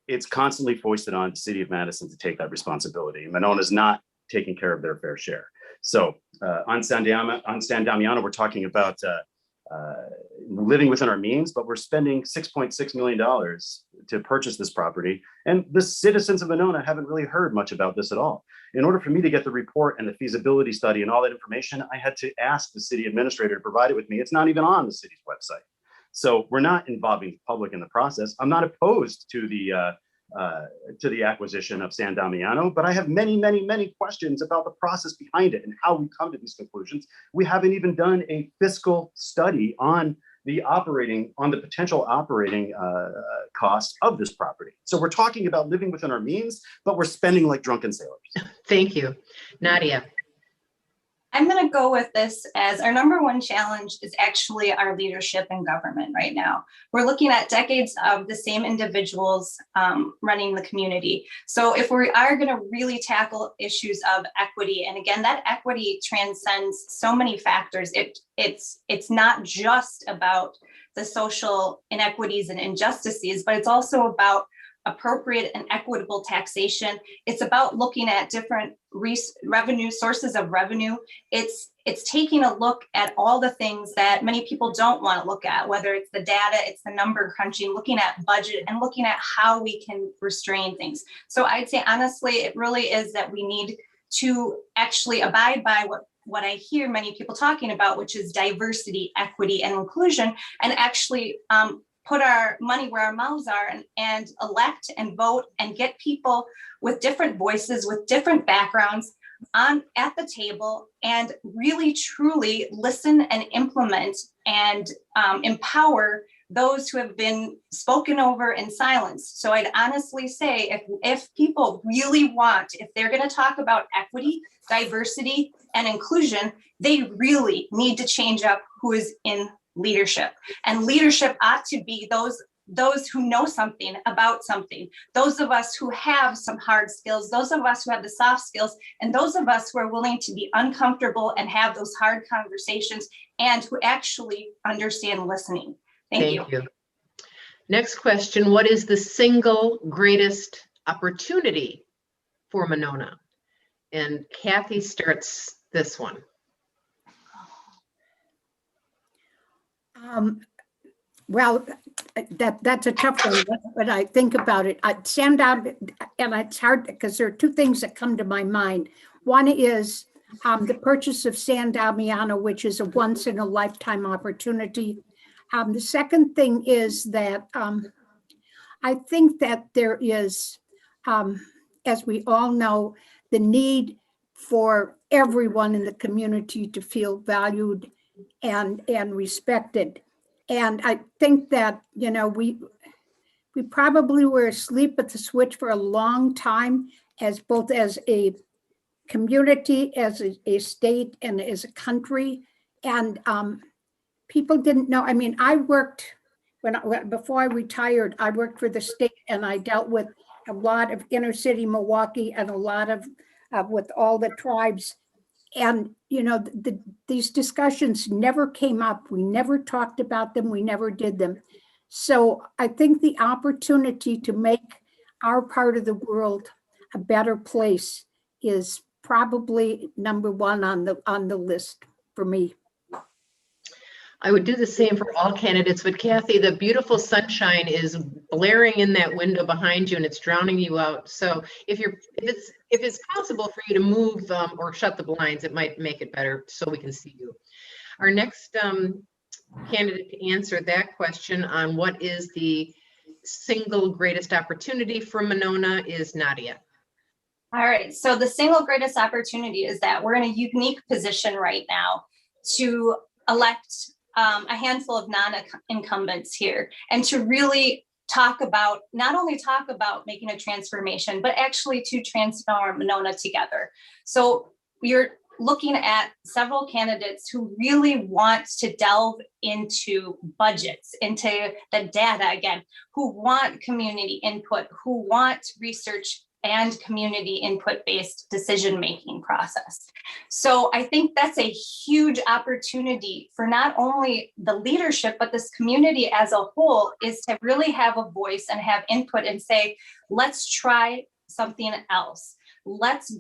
it's constantly foisted on the city of Madison to take that responsibility. Monona's not taking care of their fair share. So on San Damiano, we're talking about living within our means, but we're spending $6.6 million to purchase this property. And the citizens of Monona haven't really heard much about this at all. In order for me to get the report and the feasibility study and all that information, I had to ask the city administrator to provide it with me. It's not even on the city's website. So we're not involving the public in the process. I'm not opposed to the acquisition of San Damiano, but I have many, many, many questions about the process behind it and how we come to these conclusions. We haven't even done a fiscal study on the potential operating costs of this property. So we're talking about living within our means, but we're spending like drunken sailors. Thank you. Nadia. I'm going to go with this as our number one challenge is actually our leadership in government right now. We're looking at decades of the same individuals running the community. So if we are going to really tackle issues of equity, and again, that equity transcends so many factors. It's not just about the social inequities and injustices, but it's also about appropriate and equitable taxation. It's about looking at different revenue sources of revenue. It's taking a look at all the things that many people don't want to look at, whether it's the data, it's the number crunching, looking at budget and looking at how we can restrain things. So I'd say, honestly, it really is that we need to actually abide by what I hear many people talking about, which is diversity, equity, and inclusion, and actually put our money where our mouths are and elect and vote and get people with different voices, with different backgrounds at the table and really truly listen and implement and empower those who have been spoken over in silence. So I'd honestly say if people really want, if they're going to talk about equity, diversity, and inclusion, they really need to change up who is in leadership. And leadership ought to be those who know something about something, those of us who have some hard skills, those of us who have the soft skills, and those of us who are willing to be uncomfortable and have those hard conversations and who actually understand listening. Thank you. Next question, what is the single greatest opportunity for Monona? And Kathy starts this one. Well, that's a tough one, but I think about it. I stand out, and it's hard because there are two things that come to my mind. One is the purchase of San Damiano, which is a once in a lifetime opportunity. The second thing is that I think that there is, as we all know, the need for everyone in the community to feel valued and respected. And I think that, you know, we probably were asleep at the switch for a long time, as both as a community, as a state, and as a country. And people didn't know. I mean, I worked before I retired, I worked for the state, and I dealt with a lot of inner city Milwaukee and a lot of with all the tribes. And, you know, these discussions never came up. We never talked about them. We never did them. So I think the opportunity to make our part of the world a better place is probably number one on the list for me. I would do the same for all candidates, but Kathy, the beautiful sunshine is blaring in that window behind you and it's drowning you out. So if it's possible for you to move or shut the blinds, it might make it better so we can see you. Our next candidate to answer that question on what is the single greatest opportunity for Monona is Nadia. All right, so the single greatest opportunity is that we're in a unique position right now to elect a handful of non-incumbents here, and to really not only talk about making a transformation, but actually to transform Monona together. So we're looking at several candidates who really want to delve into budgets, into the data again, who want community input, who want research and community input-based decision-making process. So I think that's a huge opportunity for not only the leadership, but this community as a whole, is to really have a voice and have input and say, let's try something else. Let's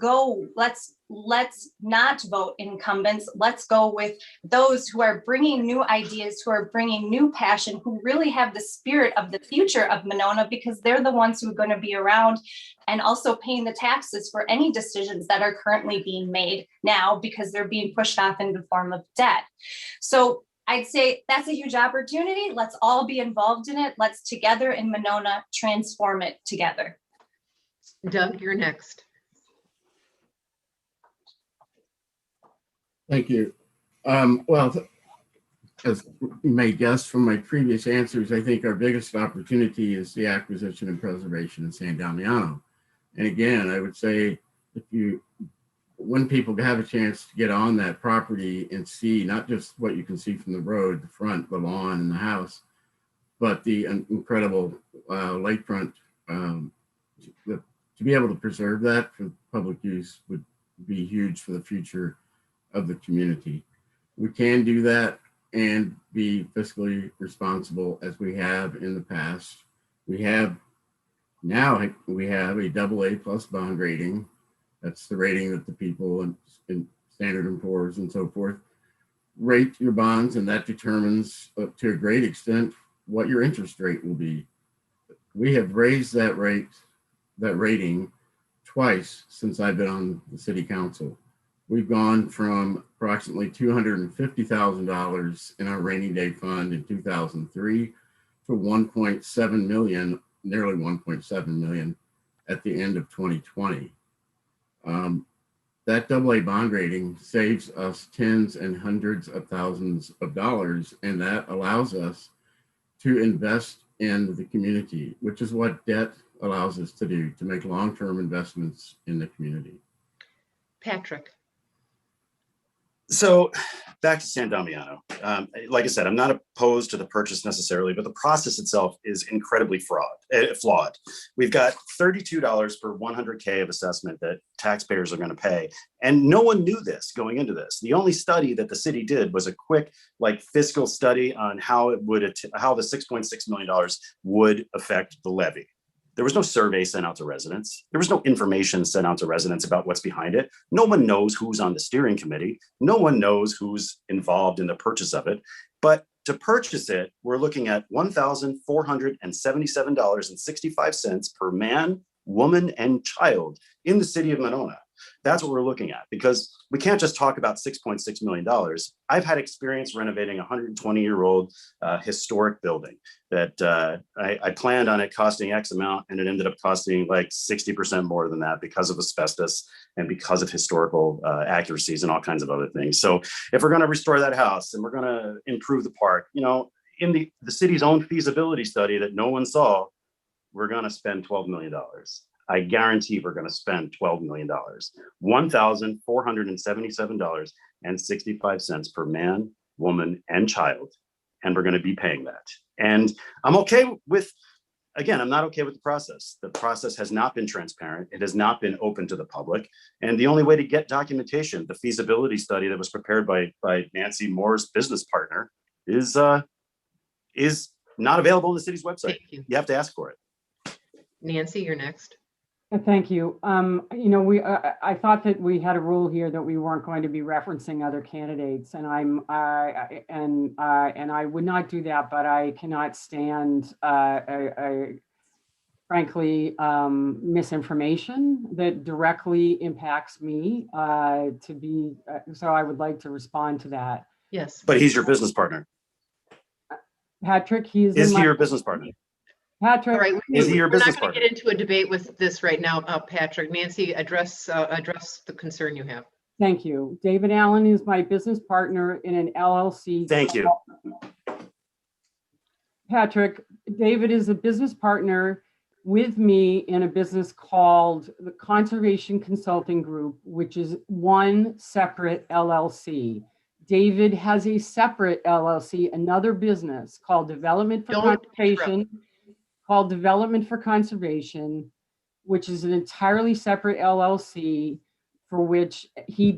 not vote incumbents. Let's go with those who are bringing new ideas, who are bringing new passion, who really have the spirit of the future of Monona, because they're the ones who are going to be around and also paying the taxes for any decisions that are currently being made now, because they're being pushed off in the form of debt. So I'd say that's a huge opportunity. Let's all be involved in it. Let's together in Monona transform it together. Doug, you're next. Thank you. Well, as you may guess from my previous answers, I think our biggest opportunity is the acquisition and preservation of San Damiano. And again, I would say when people have a chance to get on that property and see not just what you can see from the road, the front, the lawn, and the house, but the incredible lakefront, to be able to preserve that for public use would be huge for the future of the community. We can do that and be fiscally responsible as we have in the past. We have a AA+ bond rating. That's the rating that the people in Standard & Poor's and so forth rate your bonds, and that determines to a great extent what your interest rate will be. We have raised that rating twice since I've been on the city council. We've gone from approximately $250,000 in our rainy day fund in 2003 to 1.7 million, nearly 1.7 million at the end of 2020. That AA bond rating saves us tens and hundreds of thousands of dollars, and that allows us to invest in the community, which is what debt allows us to do, to make long-term investments in the community. Patrick. So back to San Damiano. Like I said, I'm not opposed to the purchase necessarily, but the process itself is incredibly flawed. We've got $32 per 100K of assessment that taxpayers are going to pay. And no one knew this going into this. The only study that the city did was a quick fiscal study on how the $6.6 million would affect the levy. There was no survey sent out to residents. There was no information sent out to residents about what's behind it. No one knows who's on the steering committee. No one knows who's involved in the purchase of it. But to purchase it, we're looking at $1,477.65 per man, woman, and child in the city of Monona. That's what we're looking at, because we can't just talk about $6.6 million. I've had experience renovating a 120-year-old historic building that I planned on it costing X amount, and it ended up costing like 60% more than that because of asbestos and because of historical accuracies and all kinds of other things. So if we're going to restore that house and we're going to improve the park, you know, in the city's own feasibility study that no one saw, we're going to spend $12 million. I guarantee we're going to spend $12 million, $1,477.65 per man, woman, and child. And we're going to be paying that. And I'm okay with, again, I'm not okay with the process. The process has not been transparent. It has not been open to the public. And the only way to get documentation, the feasibility study that was prepared by Nancy Moore's business partner, is not available on the city's website. Thank you. You have to ask for it. Nancy, you're next. Thank you. You know, I thought that we had a rule here that we weren't going to be referencing other candidates, and I would not do that, but I cannot stand, frankly, misinformation that directly impacts me. So I would like to respond to that. Yes. But he's your business partner. Patrick, he Is he your business partner? Patrick, All right, Is he your we're business not going to partner? get into a debate with this right now, Patrick. Nancy, address the concern you have. thank you. David Allen is my business partner in an LLC. Thank you. Patrick, David is a business partner with me in a business called the Conservation Consulting Group, which is one separate LLC. David has a separate LLC, another business called Development for Conservation, which is an entirely separate LLC for which he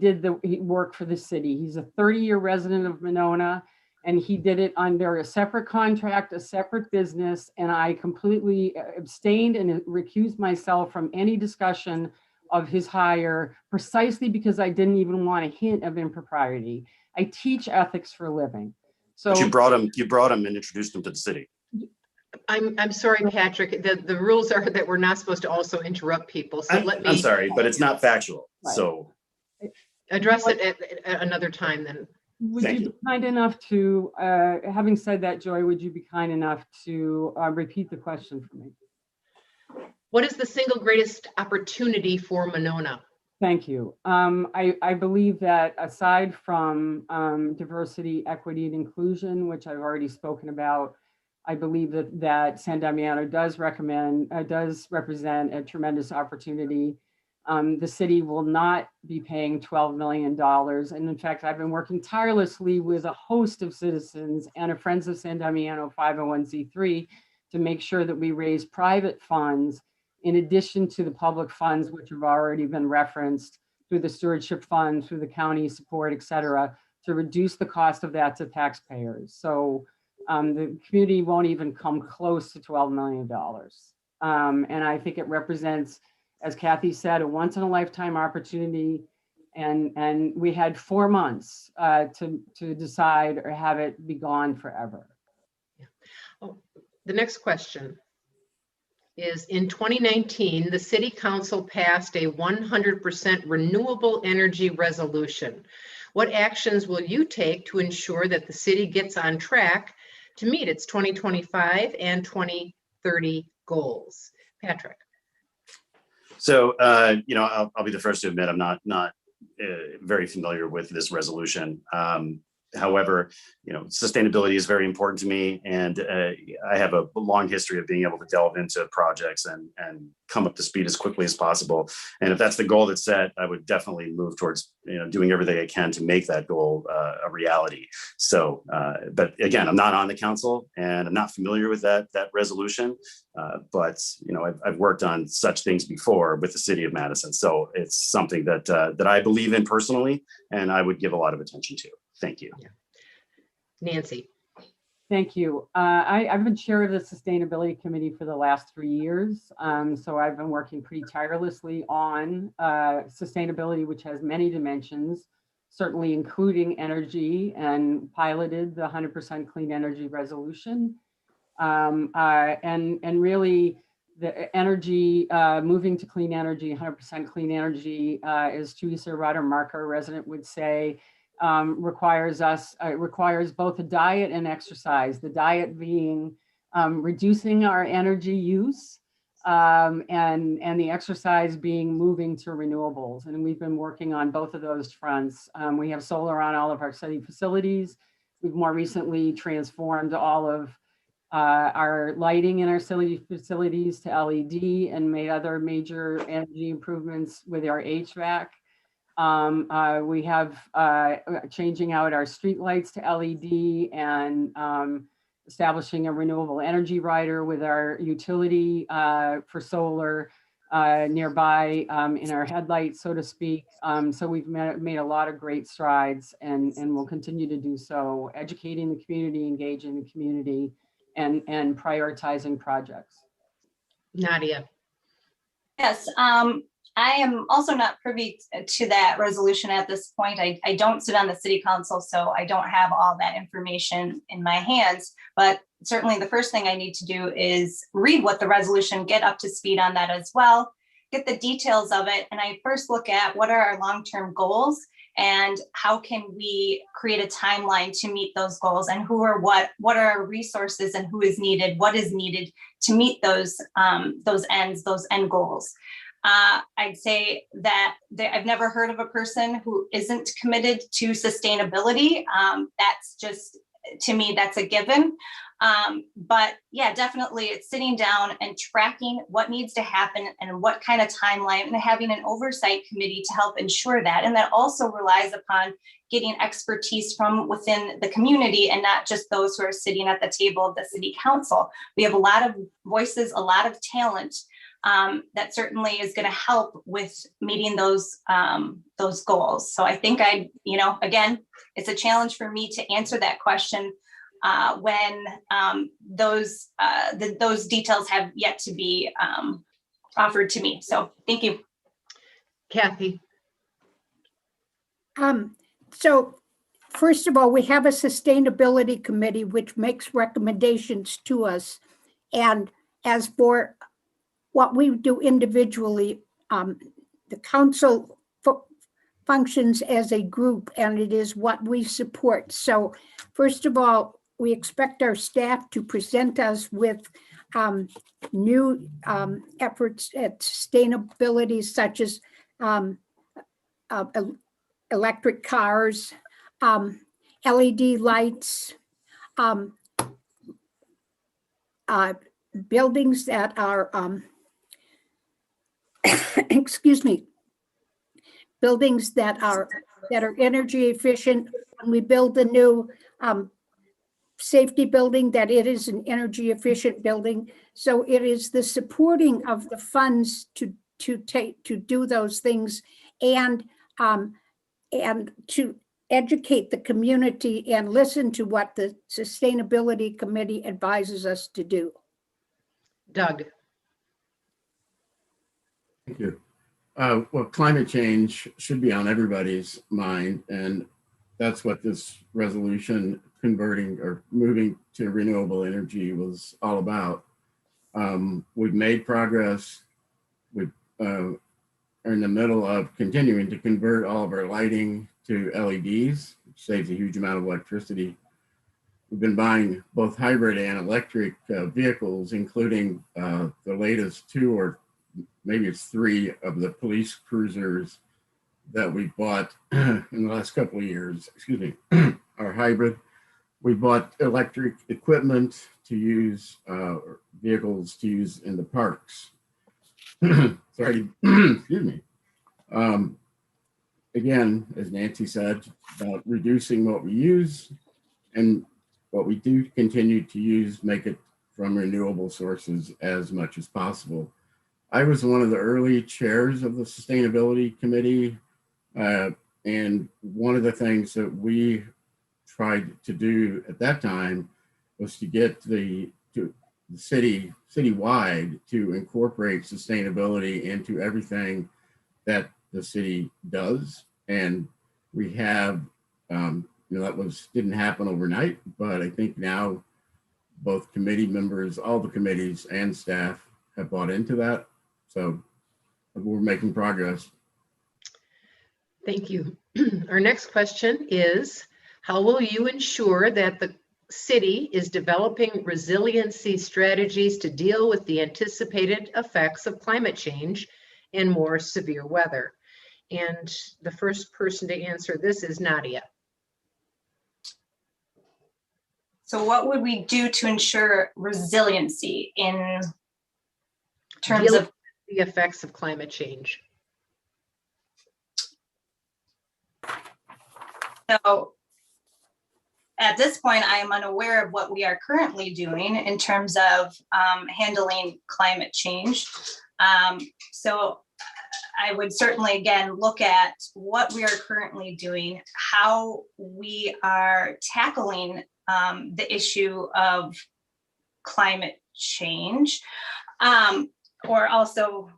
worked for the city. He's a 30-year resident of Monona, and he did it under a separate contract, a separate business, and I completely abstained and recused myself from any discussion of his hire precisely because I didn't even want a hint of impropriety. I teach ethics for a living. So But you brought him and introduced him to the city. I'm sorry, Patrick. The rules are that we're not supposed to also interrupt people. So let me. I'm sorry, but it's not factual. Right. So Address it at another time then. would Thank you be kind enough to, having said that, Joy, would you be kind enough to repeat the question for me? What is the single greatest opportunity for Monona? Thank you. I believe that aside from diversity, equity, and inclusion, which I've already spoken about, I believe that San Damiano does represent a tremendous opportunity. The city will not be paying $12 million. And in fact, I've been working tirelessly with a host of citizens and a Friends of San Damiano 501c3 to make sure that we raise private funds in addition to the public funds, which have already been referenced through the stewardship fund, through the county support, et cetera, to reduce the cost of that to taxpayers. So the community won't even come close to $12 million. And I think it represents, as Kathy said, a once in a lifetime opportunity. And we had 4 months to decide or have it be gone forever. Yeah. Oh, the next question is, in 2019, the City Council passed a 100% renewable energy resolution. What actions will you take to ensure that the city gets on track to meet its 2025 and 2030 goals? Patrick. So, I'll be the first to admit I'm not very familiar with this resolution. However, sustainability is very important to me, and I have a long history of being able to delve into projects and come up to speed as quickly as possible. And if that's the goal that's set, I would definitely move towards doing everything I can to make that goal a reality. So, but again, I'm not on the council, and I'm not familiar with that resolution. But I've worked on such things before with the city of Madison, so it's something that I believe in personally, and I would give a lot of attention to. Thank you. Yeah. Nancy. Thank you. I've been chair of the Sustainability Committee for the last 3 years. So I've been working pretty tirelessly on sustainability, which has many dimensions, certainly including energy, and piloted the 100% clean energy resolution. And really the energy, moving to clean energy, 100% clean energy, as Teresa Rottermark, our resident, would say, requires both a diet and exercise. The diet being reducing our energy use, and the exercise being moving to renewables. And we've been working on both of those fronts. We have solar on all of our city facilities. We've more recently transformed all of our lighting in our city facilities to LED and made other major energy improvements with our HVAC. We have changing out our streetlights to LED and establishing a renewable energy rider with our utility for solar nearby in our headlights, so to speak. So we've made a lot of great strides and we'll continue to do so, educating the community, engaging the community, and prioritizing projects. Nadia. Yes, I am also not privy to that resolution at this point. I don't sit on the city council, so I don't have all that information in my hands. But certainly the first thing I need to do is read what the resolution, get up to speed on that as well, get the details of it. And I first look at what are our long-term goals and how can we create a timeline to meet those goals, and who are what are our resources and who is needed, what is needed to meet those end goals. I'd say that I've never heard of a person who isn't committed to sustainability. That's just, to me, that's a given. But yeah, definitely it's sitting down and tracking what needs to happen and what kind of timeline, and having an oversight committee to help ensure that. And that also relies upon getting expertise from within the community and not just those who are sitting at the table of the city council. We have a lot of voices, a lot of talent that certainly is going to help with meeting those goals. So I think again, it's a challenge for me to answer that question when those details have yet to be offered to me. So thank you. Kathy. So first of all, we have a sustainability committee which makes recommendations to us. And as for what we do individually, the council functions as a group, and it is what we support. So first of all, we expect our staff to present us with new efforts at sustainability, such as electric cars, LED lights, buildings that are, excuse me, buildings that are energy efficient. When we build a new safety building, that it is an energy efficient building. So it is the supporting of the funds to do those things, and to educate the community and listen to what the sustainability committee advises us to do. Doug. Thank you. Well, climate change should be on everybody's mind, and that's what this resolution converting or moving to renewable energy was all about. We've made progress. We are in the middle of continuing to convert all of our lighting to LEDs, which saves a huge amount of electricity. We've been buying both hybrid and electric vehicles, including the latest 2 or maybe it's 3 of the police cruisers that we bought in the last couple of years, excuse me, are hybrid. We bought electric equipment to use, vehicles to use in the parks. Sorry, excuse me. Again, as Nancy said, about reducing what we use, and what we do continue to use, make it from renewable sources as much as possible. I was one of the early chairs of the Sustainability Committee, and one of the things that we tried to do at that time was to get the citywide to incorporate sustainability into everything that the city does. And we have, that didn't happen overnight, but I think now both committee members, all the committees and staff have bought into that. So we're making progress. Thank you. Our next question is, how will you ensure that the city is developing resiliency strategies to deal with the anticipated effects of climate change and more severe weather? And the first person to answer this is Nadia. So what would we do to ensure resiliency in terms Deal of with the effects of climate change? So at this point, I am unaware of what we are currently doing in terms of handling climate change. So I would certainly, again, look at what we are currently doing, how we are tackling the issue of climate change, or also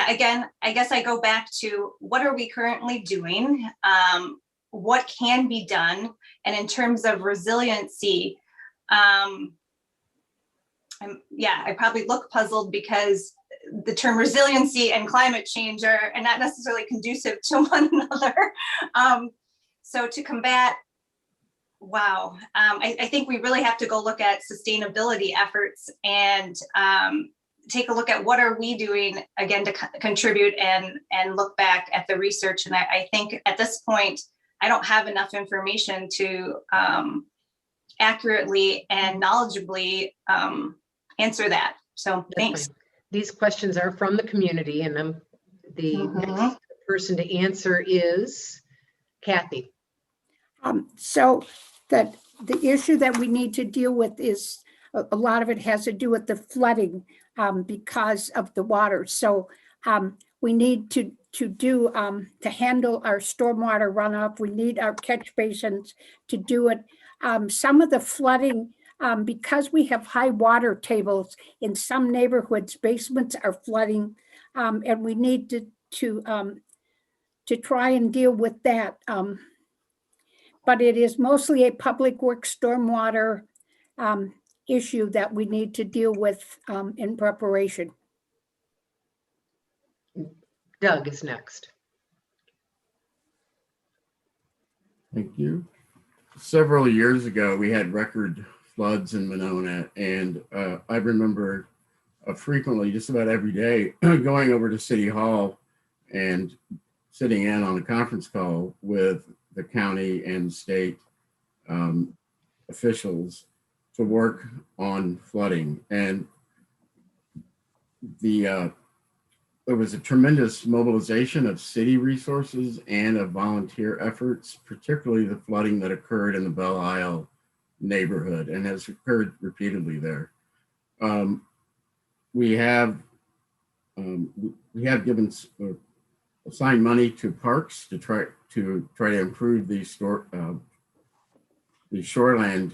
again, I guess I go back to what are we currently doing? What can be done? And in terms of resiliency, I probably look puzzled because the term resiliency and climate change are not necessarily conducive to one another. So to combat, I think we really have to go look at sustainability efforts and take a look at what are we doing again to contribute and look back at the research. And I think at this point, I don't have enough information to accurately and knowledgeably answer that. So thanks. These questions are from the community, and the next person to answer is Kathy. So that the issue that we need to deal with is a lot of it has to do with the flooding because of the water. So we need to handle our stormwater runoff. We need our catch basins to do it. Some of the flooding, because we have high water tables in some neighborhoods, basements are flooding, and we need to try and deal with that. But it is mostly a public works stormwater issue that we need to deal with in preparation. Doug is next. Thank you. Several years ago, we had record floods in Monona, and I remember frequently, just about every day, going over to City Hall and sitting in on a conference call with the county and state officials to work on flooding. And there was a tremendous mobilization of city resources and of volunteer efforts, particularly the flooding that occurred in the Belle Isle neighborhood and has occurred repeatedly there. We have given assigned money to parks to try to improve the shoreland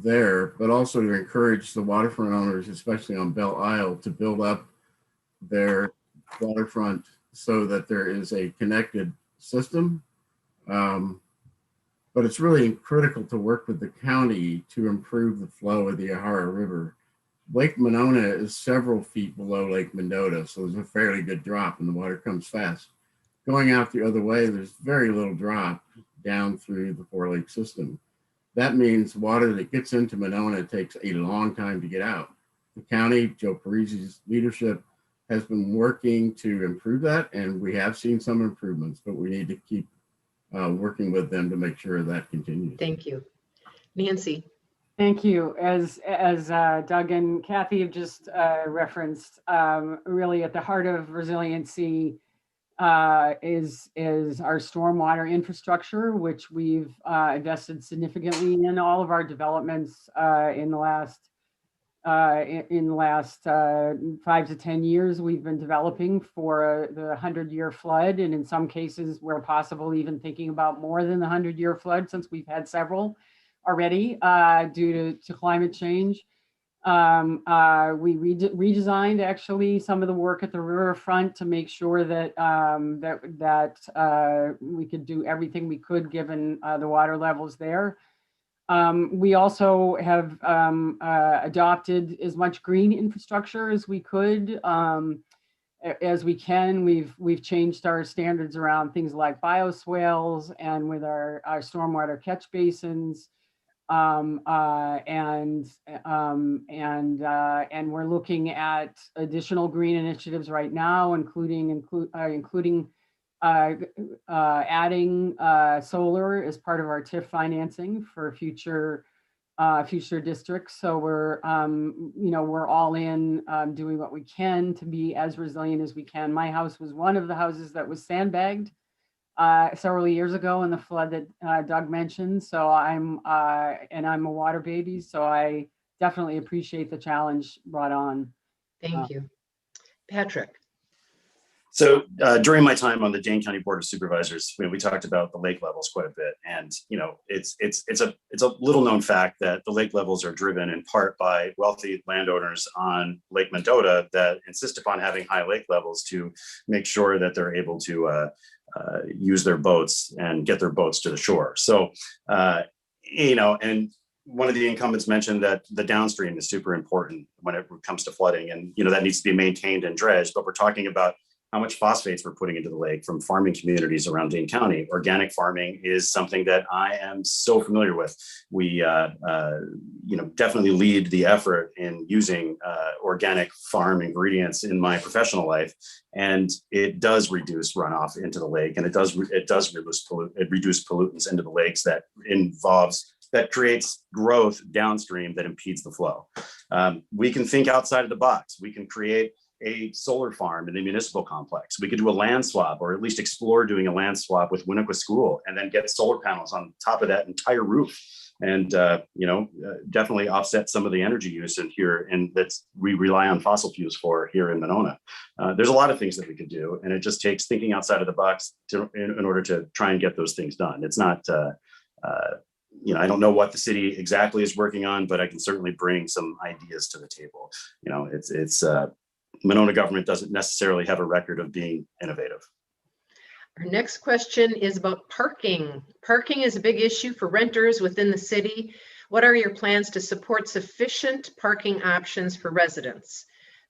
there, but also to encourage the waterfront owners, especially on Belle Isle, to build up their waterfront so that there is a connected system. But it's really critical to work with the county to improve the flow of the Yahara River. Lake Monona is several feet below Lake Mendota, so there's a fairly good drop and the water comes fast. Going out the other way, there's very little drop down through the Four Lake system. That means water that gets into Monona takes a long time to get out. The county, Joe Parisi's leadership, has been working to improve that, and we have seen some improvements, but we need to keep working with them to make sure that continues. Thank you. Nancy. Thank you. As Doug and Kathy have just referenced, really at the heart of resiliency is our stormwater infrastructure, which we've invested significantly in all of our developments in the last in the last 5 to 10 years, we've been developing for the 100-year flood, and in some cases, where possible, even thinking about more than the 100-year flood, since we've had several already due to climate change. We redesigned actually some of the work at the riverfront to make sure that we could do everything we could given the water levels there. We also have adopted as much green infrastructure as we could, as we can. We've changed our standards around things like bioswales and with our stormwater catch basins. And we're looking at additional green initiatives right now, including adding solar as part of our TIF financing for future districts. So we're we're all in doing what we can to be as resilient as we can. My house was one of the houses that was sandbagged several years ago in the flood that Doug mentioned. So I'm a water baby, so I definitely appreciate the challenge brought on. Thank you. Patrick. So during my time on the Dane County Board of Supervisors, we talked about the lake levels quite a bit, and it's a little known fact that the lake levels are driven in part by wealthy landowners on Lake Mendota that insist upon having high lake levels to make sure that they're able to use their boats and get their boats to the shore. So and one of the incumbents mentioned that the downstream is super important when it comes to flooding, and that needs to be maintained and dredged. But we're talking about how much phosphates we're putting into the lake from farming communities around Dane County. Organic farming is something that I am so familiar with. We, definitely lead the effort in using organic farm ingredients in my professional life, and it does reduce runoff into the lake, and it does reduce pollutants into the lakes that creates growth downstream that impedes the flow. We can think outside of the box. We can create a solar farm in the municipal complex. We could do a land swap, or at least explore doing a land swap with Winnequa School, and then get solar panels on top of that entire roof, and definitely offset some of the energy use in here, and we rely on fossil fuels for here in Monona. There's a lot of things that we could do, and it just takes thinking outside of the box in order to try and get those things done. It's not I don't know what the city exactly is working on, but I can certainly bring some ideas to the table. It's Monona government doesn't necessarily have a record of being innovative. Our next question is about parking. Parking is a big issue for renters within the city. What are your plans to support sufficient parking options for residents?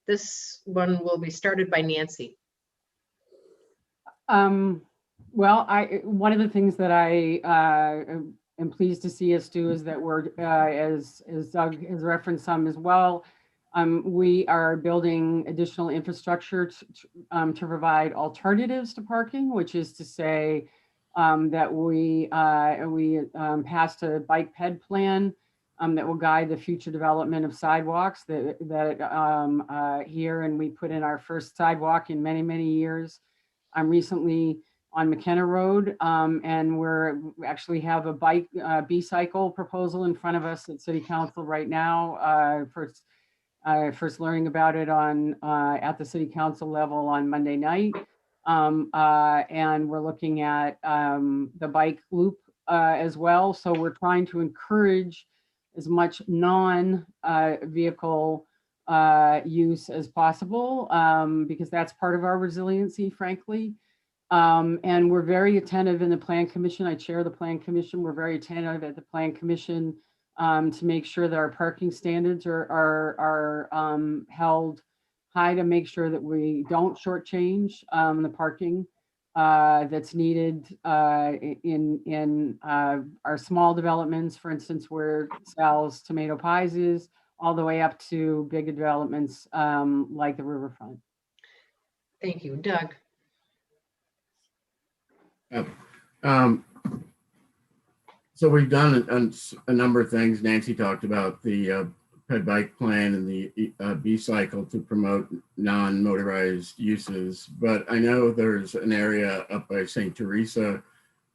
This one will be started by Nancy. Well, one of the things that I am pleased to see us do is that we're, as Doug has referenced some as well, we are building additional infrastructure to provide alternatives to parking, which is to say that we passed a bike ped plan that will guide the future development of sidewalks that here, and we put in our first sidewalk in many, many years. Recently on McKenna Road, and we actually have a bike B-cycle proposal in front of us at City Council right now. First learning about it at the City Council level on Monday night. And we're looking at the bike loop as well. So we're trying to encourage as much non-vehicle use as possible, because that's part of our resiliency, frankly. And we're very attentive in the Plan Commission. I chair the Plan Commission. We're very attentive at the Plan Commission to make sure that our parking standards are held high, to make sure that we don't shortchange the parking that's needed in our small developments, for instance, where Sal's Tomato Pies is, all the way up to big developments like the riverfront. Thank you. Doug. So we've done a number of things. Nancy talked about the ped bike plan and the B-cycle to promote non-motorized uses. But I know there's an area up by St. Teresa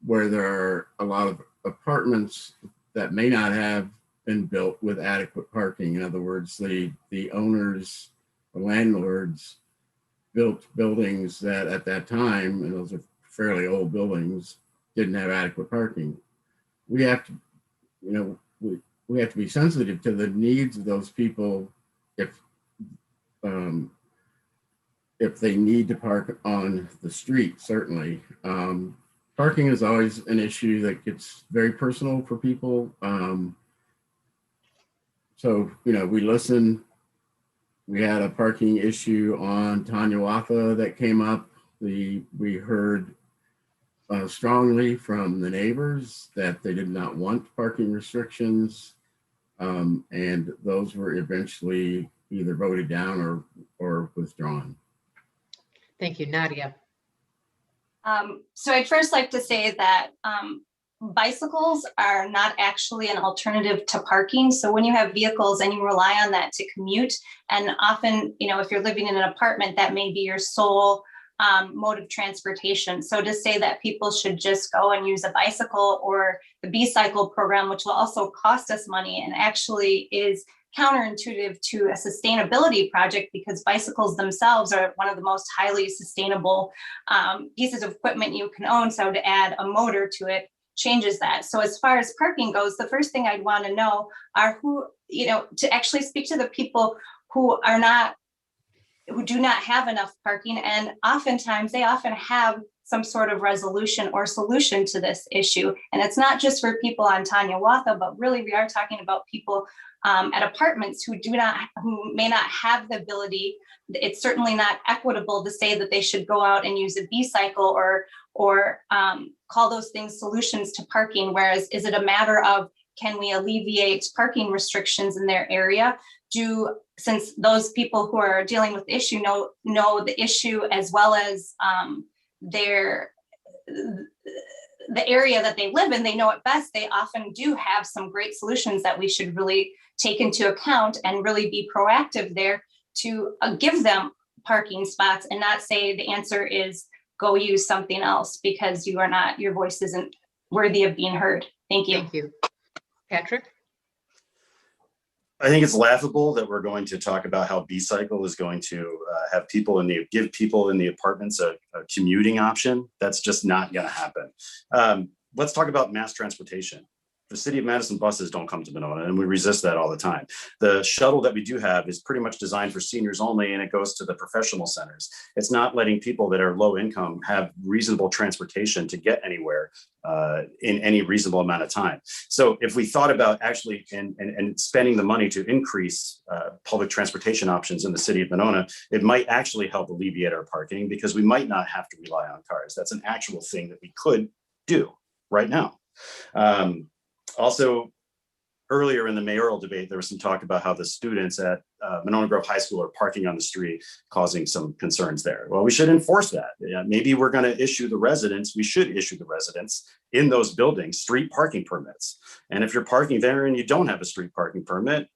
where there are a lot of apartments that may not have been built with adequate parking. In other words, the owners, the landlords built buildings that at that time, and those are fairly old buildings, didn't have adequate parking. We have to, we have to be sensitive to the needs of those people if they need to park on the street, certainly. Parking is always an issue that gets very personal for people. So, we listen. We had a parking issue on Tanyawatha that came up. We heard strongly from the neighbors that they did not want parking restrictions. And those were eventually either voted down or withdrawn. Thank you, Nadia. So I'd first like to say that bicycles are not actually an alternative to parking. So when you have vehicles and you rely on that to commute, and often, if you're living in an apartment, that may be your sole mode of transportation. So to say that people should just go and use a bicycle or the B-cycle program, which will also cost us money and actually is counterintuitive to a sustainability project, because bicycles themselves are one of the most highly sustainable pieces of equipment you can own. So to add a motor to it changes that. So as far as parking goes, the first thing I'd want to know are to actually speak to the people who do not have enough parking. And oftentimes they often have some sort of resolution or solution to this issue. And it's not just for people on Tanyawatha, but really we are talking about people at apartments who may not have the ability. It's certainly not equitable to say that they should go out and use a B-cycle or call those things solutions to parking. Whereas, is it a matter of, can we alleviate parking restrictions in their area? Since those people who are dealing with the issue know the issue as well as the area that they live in, they know it best. They often do have some great solutions that we should really take into account and really be proactive there to give them parking spots and not say the answer is go use something else because your voice isn't worthy of being heard. Thank you. Thank you. Patrick? I think it's laughable that we're going to talk about how B-cycle is going to give people in the apartments a commuting option. That's just not going to happen. Let's talk about mass transportation. The City of Madison buses don't come to Monona, and we resist that all the time. The shuttle that we do have is pretty much designed for seniors only, and it goes to the professional centers. It's not letting people that are low income have reasonable transportation to get anywhere in any reasonable amount of time. So if we thought about actually and spending the money to increase public transportation options in the City of Monona, it might actually help alleviate our parking because we might not have to rely on cars. That's an actual thing that we could do right now. Also, earlier in the mayoral debate, there was some talk about how the students at Monona Grove High School are parking on the street, causing some concerns there. Well, we should enforce that. Maybe we're going to we should issue the residents in those buildings street parking permits. And if you're parking there and you don't have a street parking permit,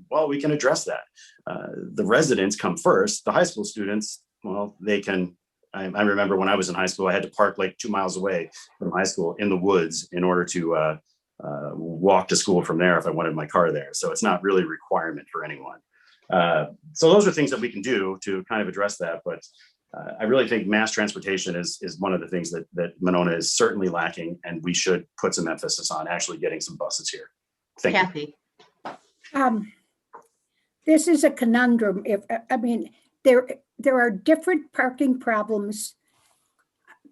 well, we can address that. The residents come first. The high school students, well, they can. I remember when I was in high school, I had to park like 2 miles away from high school in the woods in order to walk to school from there if I wanted my car there. So it's not really a requirement for anyone. So those are things that we can do to kind of address that. But I really think mass transportation is one of the things that Monona is certainly lacking, and we should put some emphasis on actually getting some buses here. Thank Kathy. you. This is a conundrum. There are different parking problems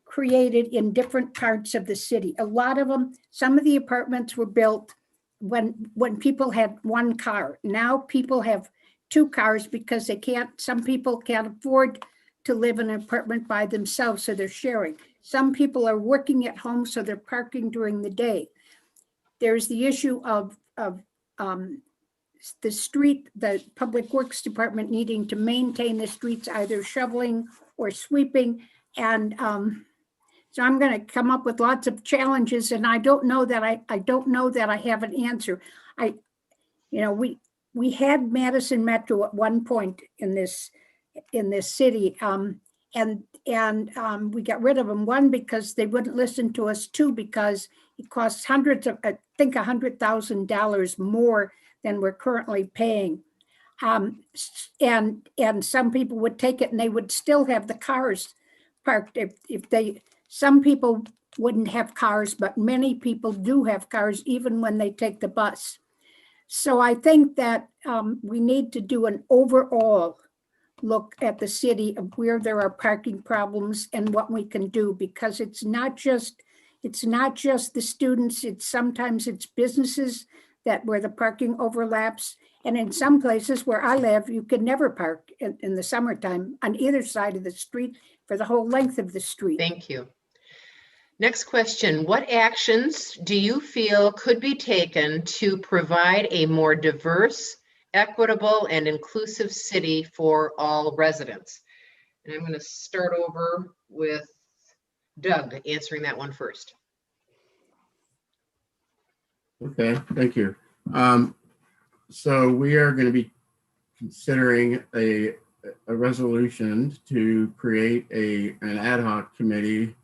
created in different parts of the city. A lot of them, some of the apartments were built when people had one car. Now people have 2 cars because some people can't afford to live in an apartment by themselves, so they're sharing. Some people are working at home, so they're parking during the day. There's the issue of the street, the Public Works Department needing to maintain the streets, either shoveling or sweeping. And so I'm going to come up with lots of challenges, and I don't know that I have an answer. We had Madison Metro at one point in this city, And we got rid of them. One, because they wouldn't listen to us. Two, because it costs hundreds of, I think $100,000 more than we're currently paying. And some people would take it and they would still have the cars parked. If they, some people wouldn't have cars, but many people do have cars even when they take the bus. So I think that we need to do an overall look at the city of where there are parking problems and what we can do, because it's not just the students, sometimes it's businesses that where the parking overlaps. And in some places where I live, you can never park in the summertime on either side of the street for the whole length of the street. Thank you. Next question. What actions do you feel could be taken to provide a more diverse, equitable, and inclusive city for all residents? And I'm going to start over with Doug answering that one first. Okay, thank you. So we are going to be considering a resolution to create an ad hoc committee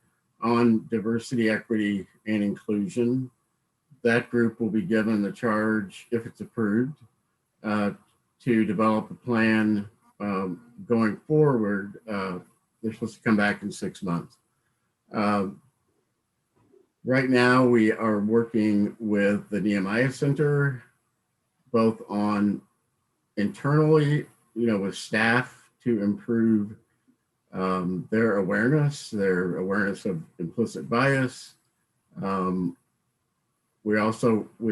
on diversity, equity, and inclusion. That group will be given the charge, if it's approved, to develop a plan going forward. They're supposed to come back in 6 months. Right now, we are working with the Nehemiah Center, both on internally, with staff to improve their awareness of implicit bias. We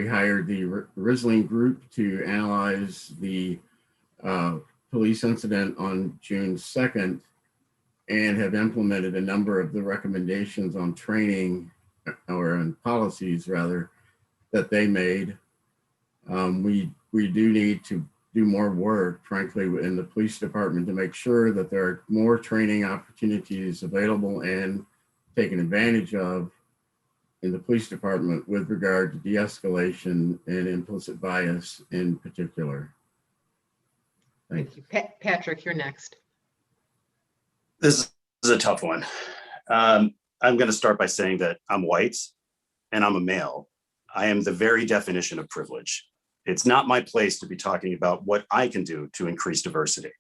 hired the Risling group to analyze the police incident on June 2nd and have implemented a number of the recommendations on training or on policies rather that they made. We do need to do more work, frankly, in the police department to make sure that there are more training opportunities available and taken advantage of in the police department with regard to de-escalation and implicit bias in particular. Thank you. Patrick, you're next. This is a tough one. I'm going to start by saying that I'm white and I'm a male. I am the very definition of privilege. It's not my place to be talking about what I can do to increase diversity.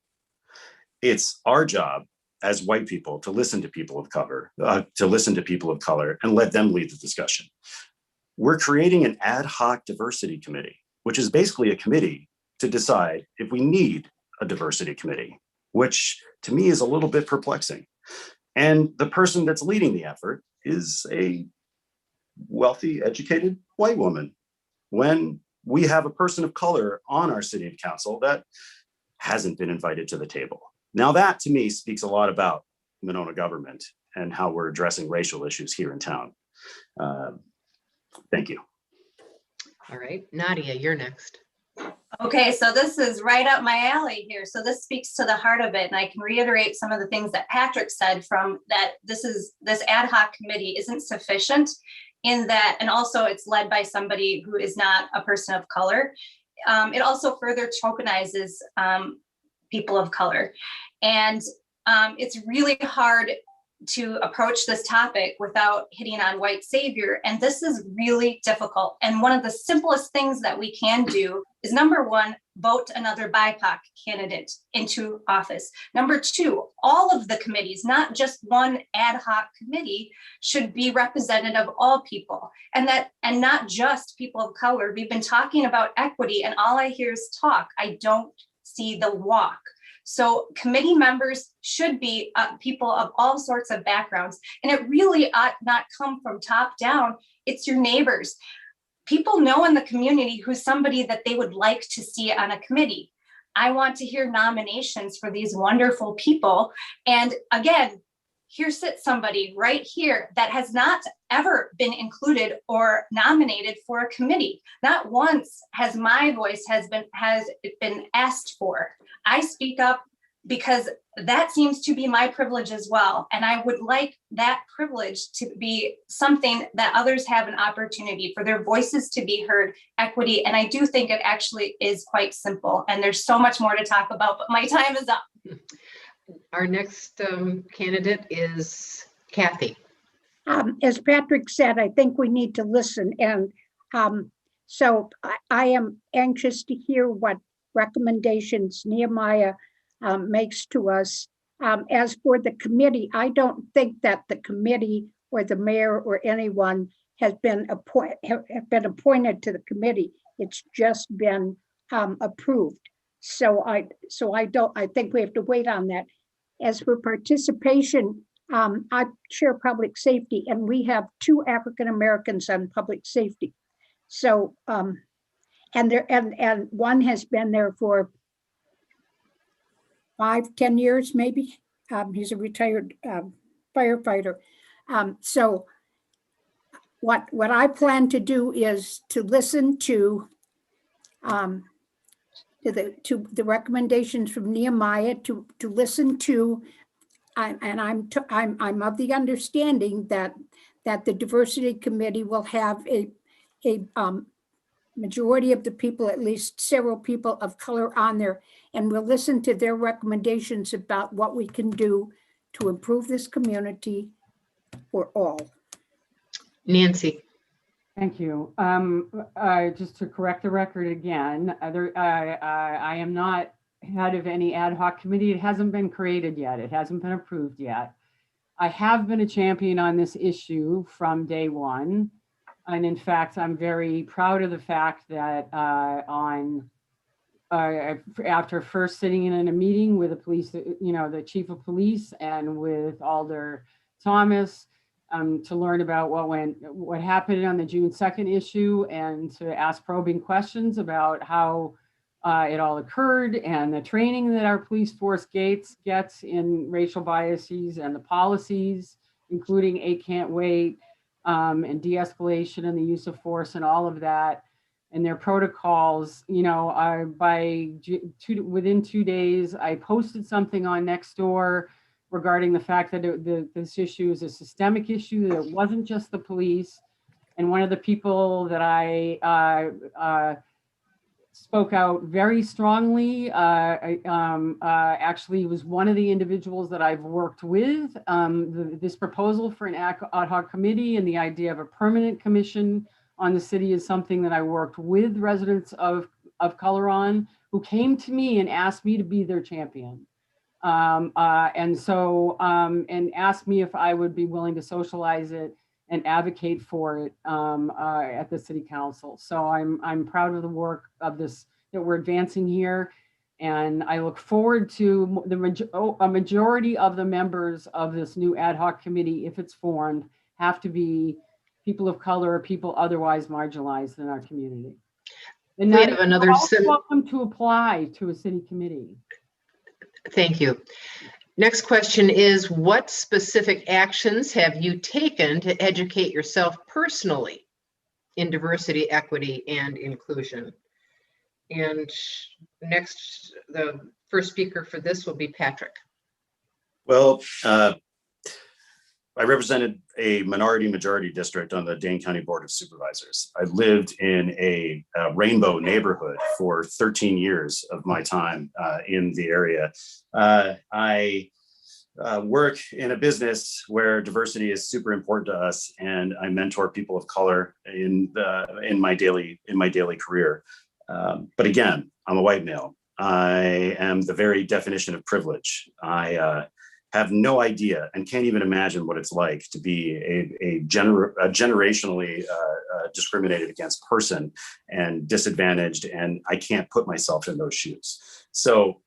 It's our job as white people to listen to people of color, and let them lead the discussion. We're creating an ad hoc diversity committee, which is basically a committee to decide if we need a diversity committee, which to me is a little bit perplexing. And the person that's leading the effort is a wealthy, educated white woman. When we have a person of color on our city council that hasn't been invited to the table. Now that to me speaks a lot about Monona government and how we're addressing racial issues here in town. Thank you. All right, Nadia, you're next. Okay, so this is right up my alley here. So this speaks to the heart of it. And I can reiterate some of the things that Patrick said from that this ad hoc committee isn't sufficient in that, and also it's led by somebody who is not a person of color. It also further tokenizes people of color. And it's really hard to approach this topic without hitting on white savior. And this is really difficult. And one of the simplest things that we can do is, number one, vote another BIPOC candidate into office. Number two, all of the committees, not just one ad hoc committee, should be representative of all people, and not just people of color. We've been talking about equity and all I hear is talk. I don't see the walk. So committee members should be people of all sorts of backgrounds, and it really ought not come from top down. It's your neighbors. People know in the community who's somebody that they would like to see on a committee. I want to hear nominations for these wonderful people. And again, here sits somebody right here that has not ever been included or nominated for a committee. Not once has my voice has been asked for. I speak up because that seems to be my privilege as well. And I would like that privilege to be something that others have an opportunity for their voices to be heard, equity. And I do think it actually is quite simple. And there's so much more to talk about, but my time is up. Our next candidate is Kathy. As Patrick said, I think we need to listen. And so I am anxious to hear what recommendations Nehemiah makes to us. As for the committee, I don't think that the committee or the mayor or anyone have been appointed to the committee. It's just been approved. So I think we have to wait on that. As for participation, I chair public safety, and we have 2 African Americans on public safety. So, and one has been there for 5-10 years, maybe. He's a retired firefighter. So, what I plan to do is to listen to the recommendations from Nehemiah, to listen to. I'm of the understanding that the diversity committee will have a majority of the people, at least several people of color on there, and we'll listen to their recommendations about what we can do to improve this community for all. Nancy. Thank you. Just to correct the record again, I am not head of any ad hoc committee. It hasn't been created yet. It hasn't been approved yet. I have been a champion on this issue from day one. And in fact, I'm very proud of the fact that after first sitting in a meeting with the police, the chief of police and with Alder Thomas, to learn about what happened on the June 2nd issue, and to ask probing questions about how it all occurred, and the training that our police force gets in racial biases and the policies, including 8 Can't Wait, and de-escalation and the use of force and all of that, and their protocols. Within 2 days, I posted something on Nextdoor regarding the fact that this issue is a systemic issue, that it wasn't just the police. And one of the people that I spoke out very strongly, actually was one of the individuals that I've worked with. This proposal for an ad hoc committee and the idea of a permanent commission on the city is something that I worked with residents of color on, who came to me and asked me to be their champion. And asked me if I would be willing to socialize it and advocate for it at the city council. So I'm proud of the work of this that we're advancing here. And I look forward to a majority of the members of this new ad hoc committee, if it's formed, have to be people of color or people otherwise marginalized in our community. And We have another welcome to apply to a city committee. Thank you. Next question is, what specific actions have you taken to educate yourself personally in diversity, equity, and inclusion? And next, the first speaker for this will be Patrick. Well, I represented a minority majority district on the Dane County Board of Supervisors. I lived in a rainbow neighborhood for 13 years of my time in the area. I work in a business where diversity is super important to us, and I mentor people of color in my daily career. But again, I'm a white male. I am the very definition of privilege. I have no idea and can't even imagine what it's like to be a generationally discriminated against person and disadvantaged, and I can't put myself in those shoes. So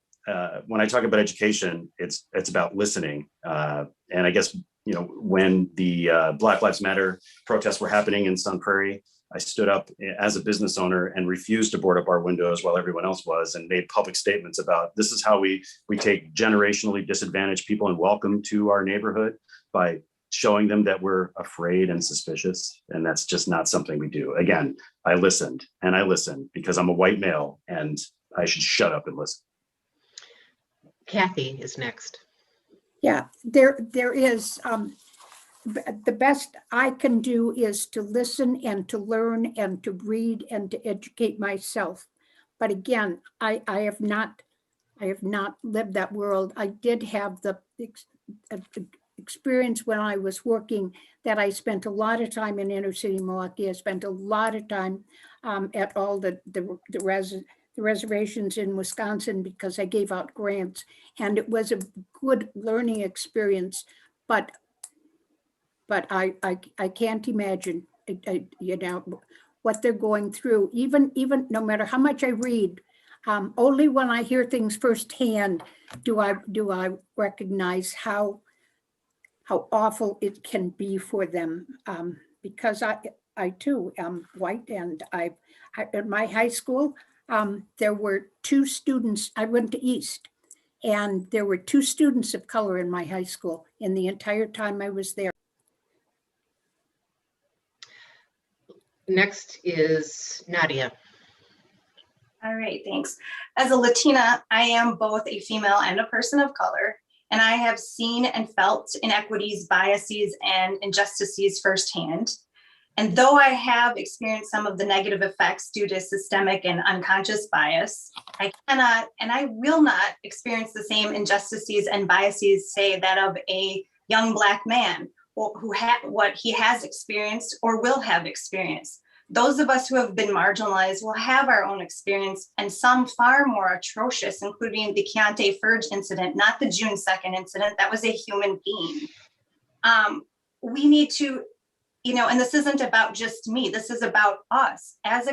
when I talk about education, it's about listening. And I guess, when the Black Lives Matter protests were happening in Sun Prairie, I stood up as a business owner and refused to board up our windows while everyone else was, and made public statements about this is how we take generationally disadvantaged people and welcome to our neighborhood, by showing them that we're afraid and suspicious. And that's just not something we do. Again, I listened because I'm a white male and I should shut up and listen. Kathy is next. Yeah, there is. The best I can do is to listen and to learn and to read and to educate myself. But again, I have not I have not lived that world. I did have the experience when I was working that I spent a lot of time in inner city Milwaukee. I spent a lot of time at all the reservations in Wisconsin because I gave out grants, and it was a good learning experience. But I can't imagine, you know, what they're going through. Even no matter how much I read, only when I hear things firsthand do I recognize how awful it can be for them. Because I too am white, and at my high school, there were 2 students. I went to East, and there were 2 students of color in my high school in the entire time I was there. Next is Nadia. All right, thanks. As a Latina, I am both a female and a person of color, and I have seen and felt inequities, biases, and injustices firsthand. And though I have experienced some of the negative effects due to systemic and unconscious bias, I cannot and I will not experience the same injustices and biases, say, that of a young Black man, or what he has experienced or will have experienced. Those of us who have been marginalized will have our own experience, and some far more atrocious, including the Keontae Furge incident, not the June 2nd incident. That was a human being. We need to, and this isn't about just me, this is about us as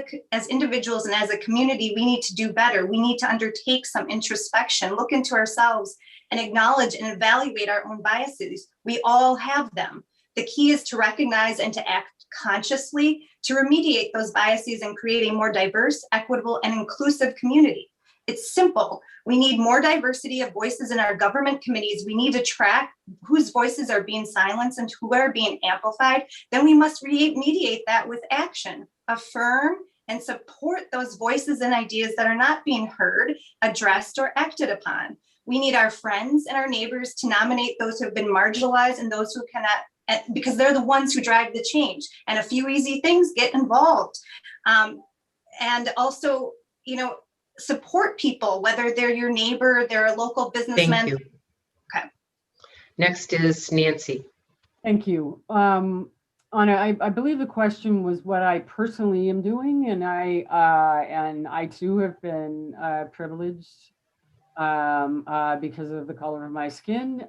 individuals and as a community. We need to do better. We need to undertake some introspection, look into ourselves, and acknowledge and evaluate our own biases. We all have them. The key is to recognize and to act consciously to remediate those biases and create a more diverse, equitable, and inclusive community. It's simple. We need more diversity of voices in our government committees. We need to track whose voices are being silenced and who are being amplified. Then we must mediate that with action, affirm and support those voices and ideas that are not being heard, addressed, or acted upon. We need our friends and our neighbors to nominate those who have been marginalized and those who cannot, because they're the ones who drive the change. And a few easy things: get involved. And also, support people, whether they're your neighbor, they're a local businessman. Thank you. Okay. Next is Nancy. Thank you. Anna, I believe the question was what I personally am doing, and I too have been privileged because of the color of my skin.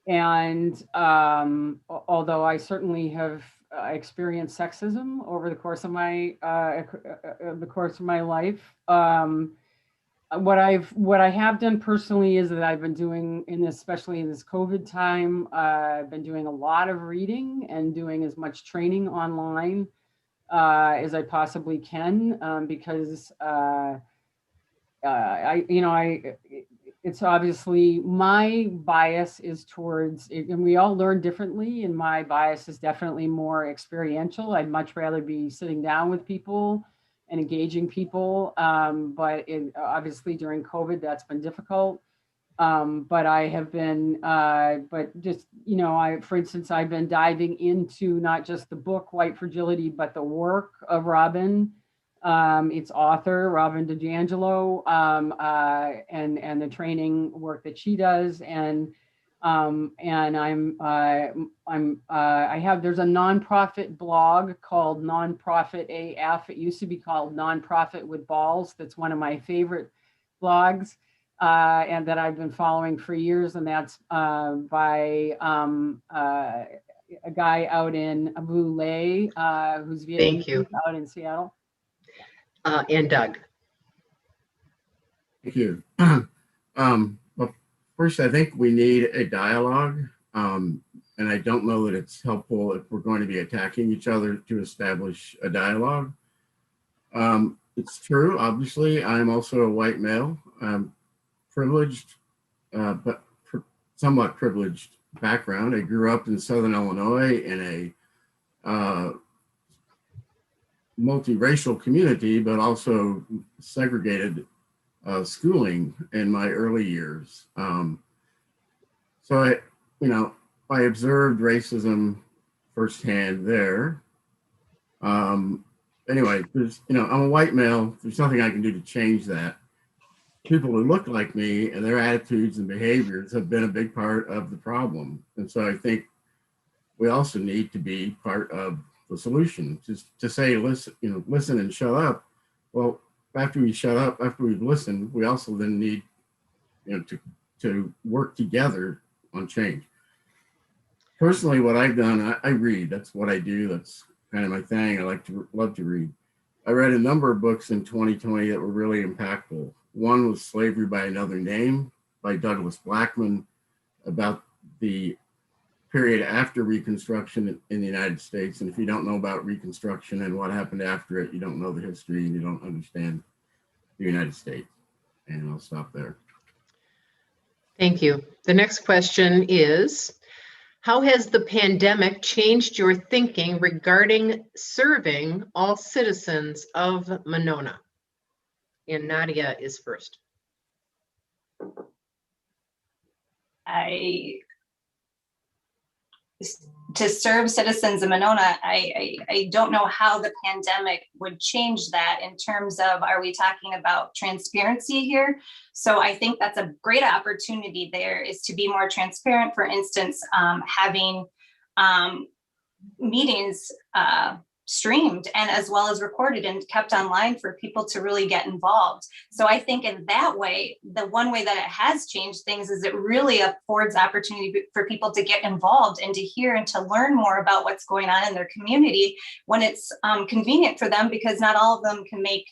And although I certainly have experienced sexism over the course of my life, what I have done personally is that I've been doing, especially in this COVID time, I've been doing a lot of reading and doing as much training online as I possibly can, because it's obviously my bias is towards, and we all learn differently, and my bias is definitely more experiential. I'd much rather be sitting down with people and engaging people, but obviously during COVID that's been difficult. But I have been, for instance, I've been diving into not just the book White Fragility, but the work of Robin, its author, Robin DiAngelo, and the training work that she does. And there's a nonprofit blog called Nonprofit AF. It used to be called Nonprofit with Balls. That's one of my favorite blogs, and that I've been following for years. And that's by a guy out in Abu Lay, who's Vietnamese, out in Seattle. And Doug. Thank you. Well, first, I think we need a dialogue, and I don't know that it's helpful if we're going to be attacking each other to establish a dialogue. It's true, obviously, I'm also a white male, privileged, but somewhat privileged background. I grew up in Southern Illinois in a multiracial community, but also segregated schooling in my early years. So I observed racism firsthand there. Anyway, I'm a white male. There's nothing I can do to change that. people who look like me and their attitudes and behaviors have been a big part of the problem. And so I think we also need to be part of the solution. Just to say, listen, listen and shut up. Well, after we shut up, after we've listened, we also then need, to work together on change. Personally, what I've done, I read. That's what I do. That's kind of my thing. Love to read. I read a number of books in 2020 that were really impactful. One was Slavery by Another Name by Douglas Blackman, about the period after Reconstruction in the United States. And if you don't know about Reconstruction and what happened after it, you don't know the history and you don't understand the United States. And I'll stop there. Thank you. The next question is, how has the pandemic changed your thinking regarding serving all citizens of Monona? And Nadia is first. To serve citizens of Monona, I don't know how the pandemic would change that in terms of, are we talking about transparency here? So I think that's a great opportunity there, is to be more transparent. For instance, having meetings streamed and as well as recorded and kept online for people to really get involved. So I think in that way, the one way that it has changed things is it really affords opportunity for people to get involved and to hear and to learn more about what's going on in their community when it's convenient for them, because not all of them can make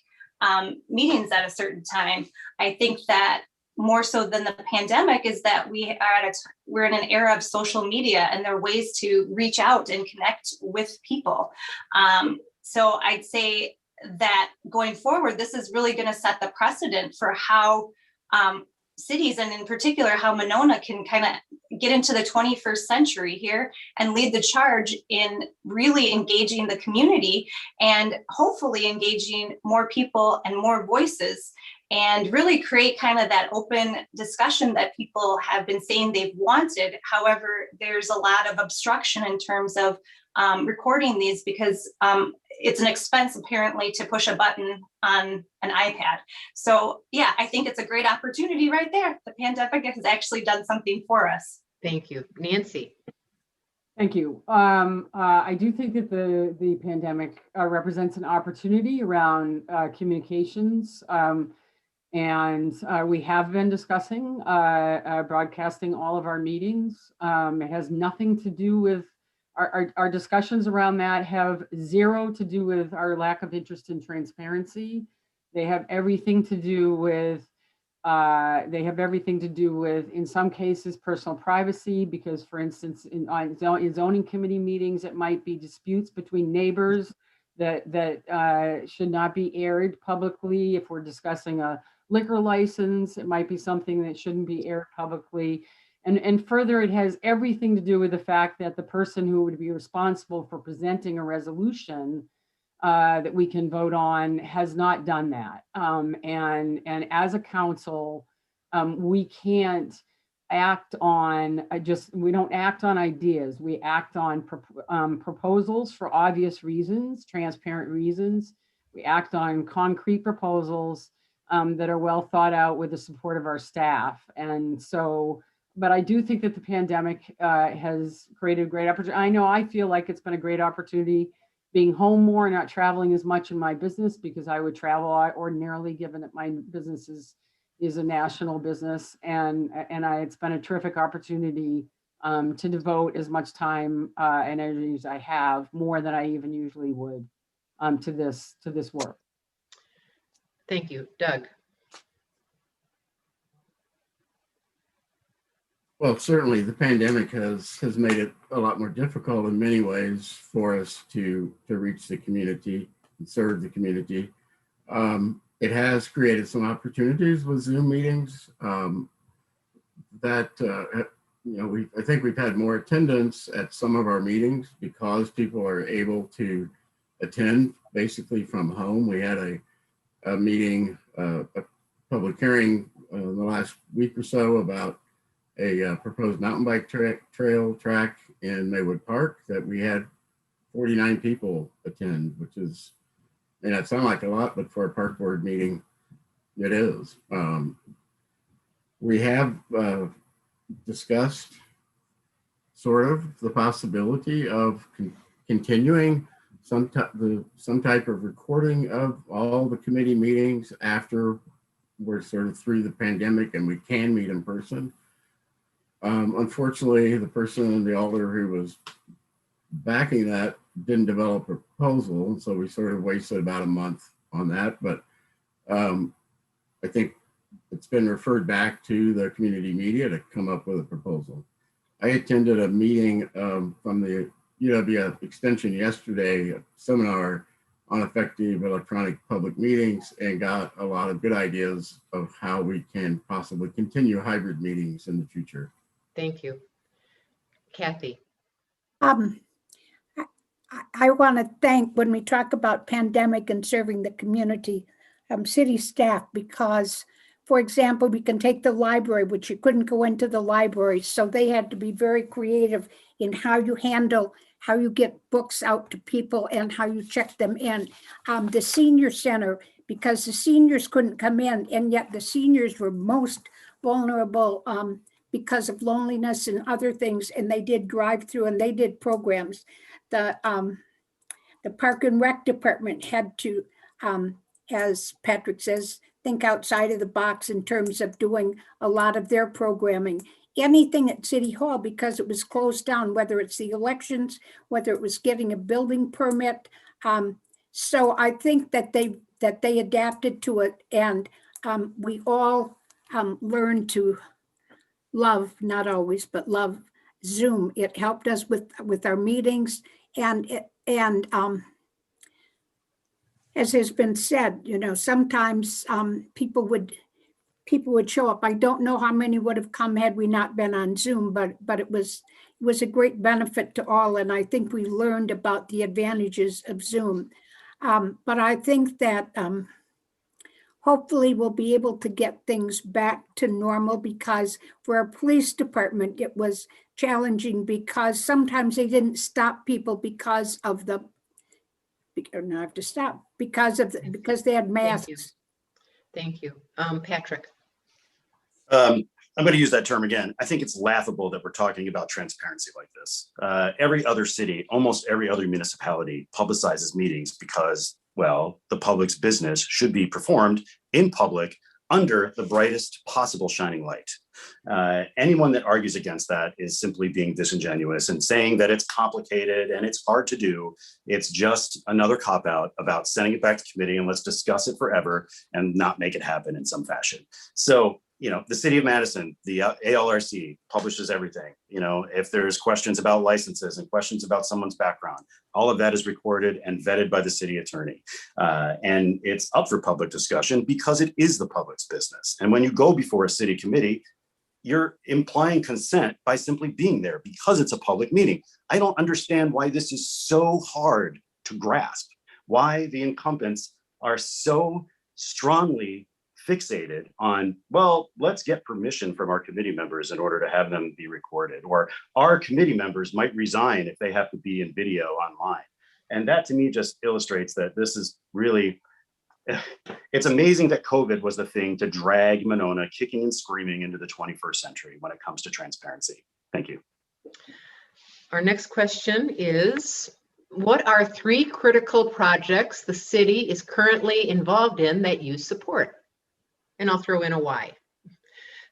meetings at a certain time. I think that more so than the pandemic is that we're in an era of social media, and there are ways to reach out and connect with people. So I'd say that going forward, this is really going to set the precedent for how cities, and in particular how Monona, can kind of get into the 21st century here and lead the charge in really engaging the community and hopefully engaging more people and more voices, and really create kind of that open discussion that people have been saying they've wanted. However, there's a lot of obstruction in terms of recording these, because it's an expense apparently to push a button on an iPad. So yeah, I think it's a great opportunity right there. The pandemic has actually done something for us. Thank you. Nancy. Thank you. I do think that the pandemic represents an opportunity around communications. And we have been discussing broadcasting all of our meetings. It has nothing to do with our discussions around that, have zero to do with our lack of interest in transparency. They have everything to do with in some cases, personal privacy, because for instance, in zoning committee meetings, it might be disputes between neighbors that should not be aired publicly. If we're discussing a liquor license, it might be something that shouldn't be aired publicly. And further, it has everything to do with the fact that the person who would be responsible for presenting a resolution that we can vote on has not done that. And as a council, we can't act on we don't act on ideas. We act on proposals for obvious reasons, transparent reasons. We act on concrete proposals that are well thought out with the support of our staff. And so, but I do think that the pandemic has created a great opportunity. I know I feel like it's been a great opportunity being home more, not traveling as much in my business, because I would travel ordinarily, given that my business is a national business. And it's been a terrific opportunity to devote as much time and energy as I have, more than I even usually would, to this work. Thank you. Doug. Well, certainly the pandemic has made it a lot more difficult in many ways for us to reach the community and serve the community. It has created some opportunities with Zoom meetings that I think we've had more attendance at some of our meetings because people are able to attend basically from home. We had a meeting, a public hearing in the last week or so about a proposed mountain bike track in Maywood Park that we had 49 people attend, which is, may not sound like a lot, but for a park board meeting, It is. We have discussed sort of the possibility of continuing some type of recording of all the committee meetings after we're sort of through the pandemic and we can meet in person. Unfortunately, the person in the alder who was backing that didn't develop a proposal, and so we sort of wasted about a month on that. But I think it's been referred back to the community media to come up with a proposal. I attended a meeting from the UW Extension yesterday, a seminar on effective electronic public meetings, and got a lot of good ideas of how we can possibly continue hybrid meetings in the future. Thank you. Kathy. I want to thank, when we talk about pandemic and serving the community, city staff, because, for example, we can take the library, which you couldn't go into the library, so they had to be very creative in how you handle, how you get books out to people and how you check them in. The senior center, because the seniors couldn't come in, and yet the seniors were most vulnerable because of loneliness and other things, and they did drive-through and they did programs. The Park and Rec department had to, as Patrick says, think outside of the box in terms of doing a lot of their programming. Anything at City Hall, because it was closed down, whether it's the elections, whether it was getting a building permit. So I think that they adapted to it, and we all learned to love, not always, but love Zoom. It helped us with our meetings, and as has been said, sometimes people would show up. I don't know how many would have come had we not been on Zoom, but it was a great benefit to all, and I think we learned about the advantages of Zoom. But I think that hopefully we'll be able to get things back to normal, because for our police department, it was challenging because sometimes they didn't stop people because of the, no, I have to stop, because they had masks. Thank you. Patrick. I'm going to use that term again. I think it's laughable that we're talking about transparency like this. Every other city, almost every other municipality publicizes meetings because, well, the public's business should be performed in public under the brightest possible shining light. Anyone that argues against that is simply being disingenuous and saying that it's complicated and it's hard to do. It's just another cop-out about sending it back to committee and let's discuss it forever and not make it happen in some fashion. So, the city of Madison, the ALRC publishes everything. If there's questions about licenses and questions about someone's background, all of that is recorded and vetted by the city attorney. And it's up for public discussion because it is the public's business. And when you go before a city committee, you're implying consent by simply being there because it's a public meeting. I don't understand why this is so hard to grasp, why the incumbents are so strongly fixated on, well, let's get permission from our committee members in order to have them be recorded, or our committee members might resign if they have to be in video online. And that to me just illustrates that this is really, it's amazing that COVID was the thing to drag Monona kicking and screaming into the 21st century when it comes to transparency. Thank you. Our next question is, what are 3 critical projects the city is currently involved in that you support? And I'll throw in a why.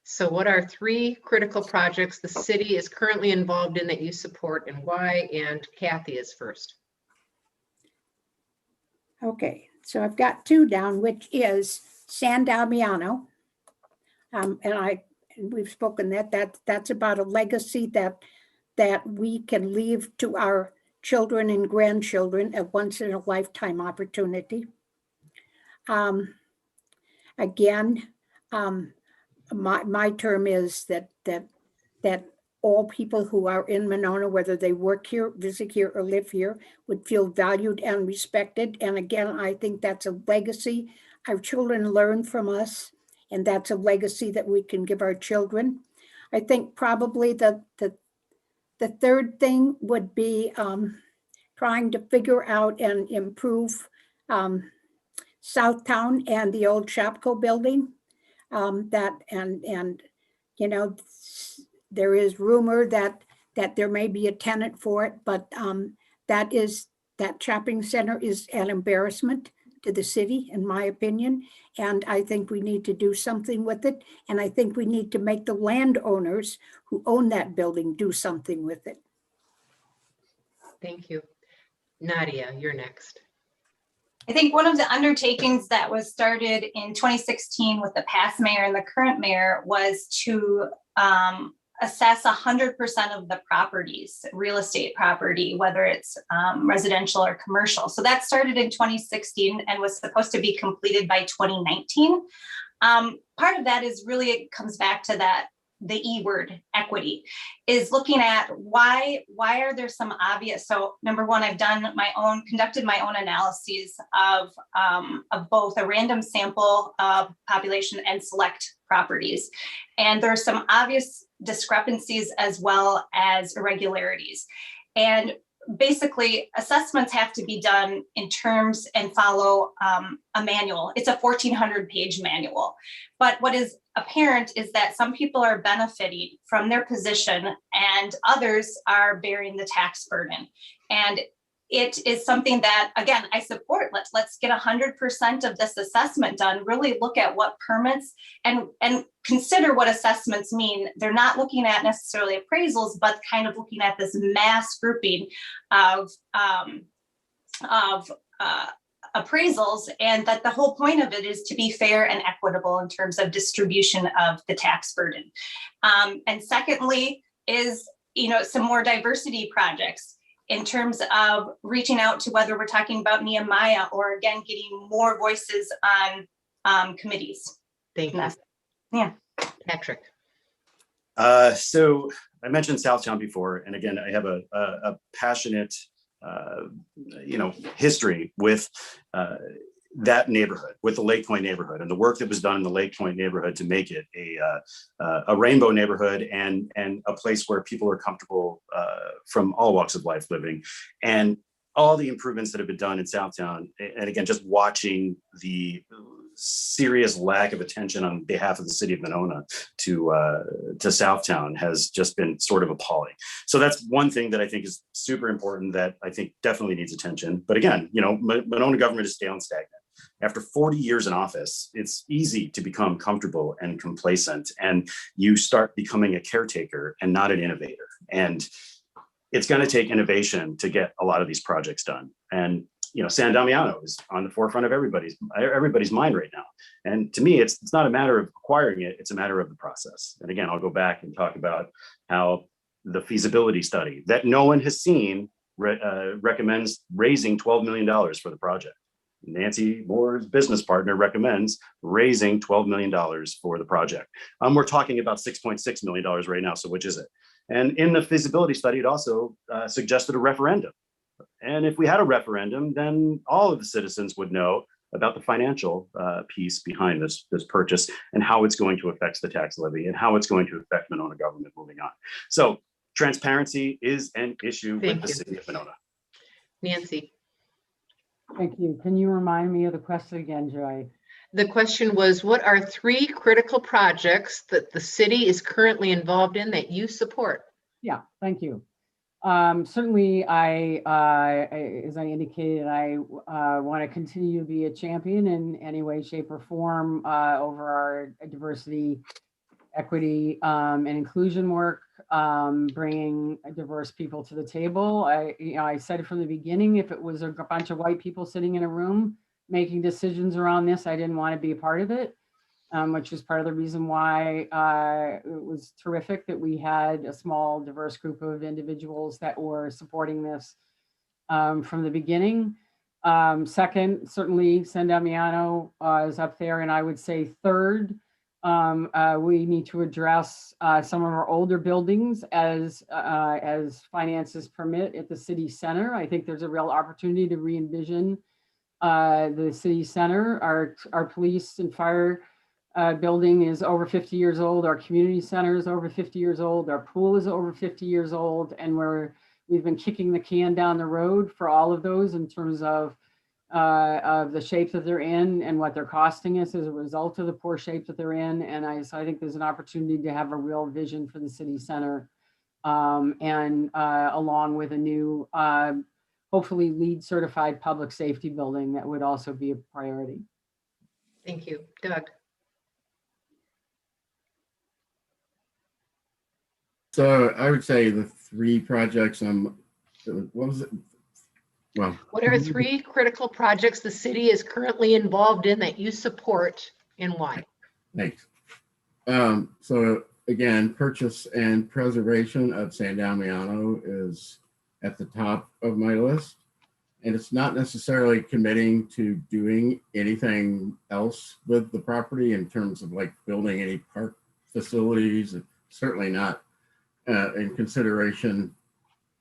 So what are 3 critical projects the city is currently involved in that you support and why? And Kathy is first. Okay, so I've got 2 down, which is San Damiano. And we've spoken that's about a legacy that we can leave to our children and grandchildren, a once in a lifetime opportunity. Again, my term is that all people who are in Monona, whether they work here, visit here, or live here, would feel valued and respected. And again, I think that's a legacy our children learn from us, and that's a legacy that we can give our children. I think probably the third thing would be trying to figure out and improve Southtown and the old Shopko building. You know, there is rumor that there may be a tenant for it, but that shopping center is an embarrassment to the city, in my opinion. And I think we need to do something with it. And I think we need to make the landowners who own that building do something with it. Thank you. Nadia, you're next. I think one of the undertakings that was started in 2016 with the past mayor and the current mayor was to assess 100% of the properties, real estate property, whether it's residential or commercial. So that started in 2016 and was supposed to be completed by 2019. Part of that is really, it comes back to that, the E word, equity, is looking at why are there some obvious. So number one, I've conducted my own analyses of both a random sample of population and select properties. And there are some obvious discrepancies as well as irregularities. And basically assessments have to be done in terms and follow a manual. It's a 1,400 page manual. But what is apparent is that some people are benefiting from their position and others are bearing the tax burden. And it is something that, again, I support. Let's get 100% of this assessment done, really look at what permits and consider what assessments mean. They're not looking at necessarily appraisals, but kind of looking at this mass grouping of appraisals, and that the whole point of it is to be fair and equitable in terms of distribution of the tax burden. And secondly is, some more diversity projects in terms of reaching out to, whether we're talking about Nehemiah or again, getting more voices on committees. Thank you. Yeah. Patrick. So I mentioned Southtown before, and again, I have a passionate, history with that neighborhood, with the Lake Point neighborhood, and the work that was done in the Lake Point neighborhood to make it a rainbow neighborhood and a place where people are comfortable from all walks of life living, and all the improvements that have been done in Southtown. And again, just watching the serious lack of attention on behalf of the city of Monona to Southtown has just been sort of appalling. So that's one thing that I think is super important that I think definitely needs attention. But again, Monona government is stale and stagnant. After 40 years in office, it's easy to become comfortable and complacent, and you start becoming a caretaker and not an innovator. And it's going to take innovation to get a lot of these projects done. And San Damiano is on the forefront of everybody's mind right now. And to me, it's not a matter of acquiring it, it's a matter of the process. And again, I'll go back and talk about how the feasibility study that no one has seen recommends raising $12 million for the project. Nancy Moore's business partner recommends raising $12 million for the project. We're talking about $6.6 million right now, so which is it? And in the feasibility study, it also suggested a referendum. And if we had a referendum, then all of the citizens would know about the financial piece behind this purchase and how it's going to affect the tax levy and how it's going to affect Monona government moving on. So transparency is an issue with the city of Monona. Nancy. Thank you. Can you remind me of the question again, Joy? The question was, what are 3 critical projects that the city is currently involved in that you support? Yeah, thank you. Certainly, as I indicated, I want to continue to be a champion in any way, shape, or form over our diversity, equity, and inclusion work, bringing diverse people to the table. I said it from the beginning, if it was a bunch of white people sitting in a room making decisions around this, I didn't want to be a part of it. Which is part of the reason why it was terrific that we had a small, diverse group of individuals that were supporting this from the beginning. Second, certainly San Damiano is up there, and I would say third, we need to address some of our older buildings as finances permit at the city center. I think there's a real opportunity to re-envision the city center. Our police and fire building is over 50 years old. Our community center is over 50 years old. Our pool is over 50 years old. And we've been kicking the can down the road for all of those in terms of of the shape that they're in and what they're costing us as a result of the poor shape that they're in. And so I think there's an opportunity to have a real vision for the city center, and along with a new, hopefully LEED certified public safety building that would also be a priority. Thank you. Doug? So I would say the 3 projects, what was it? Well, What are 3 critical projects the city is currently involved in that you support and why? thanks. So again, purchase and preservation of San Damiano is at the top of my list. And it's not necessarily committing to doing anything else with the property in terms of like building any park facilities, certainly not in consideration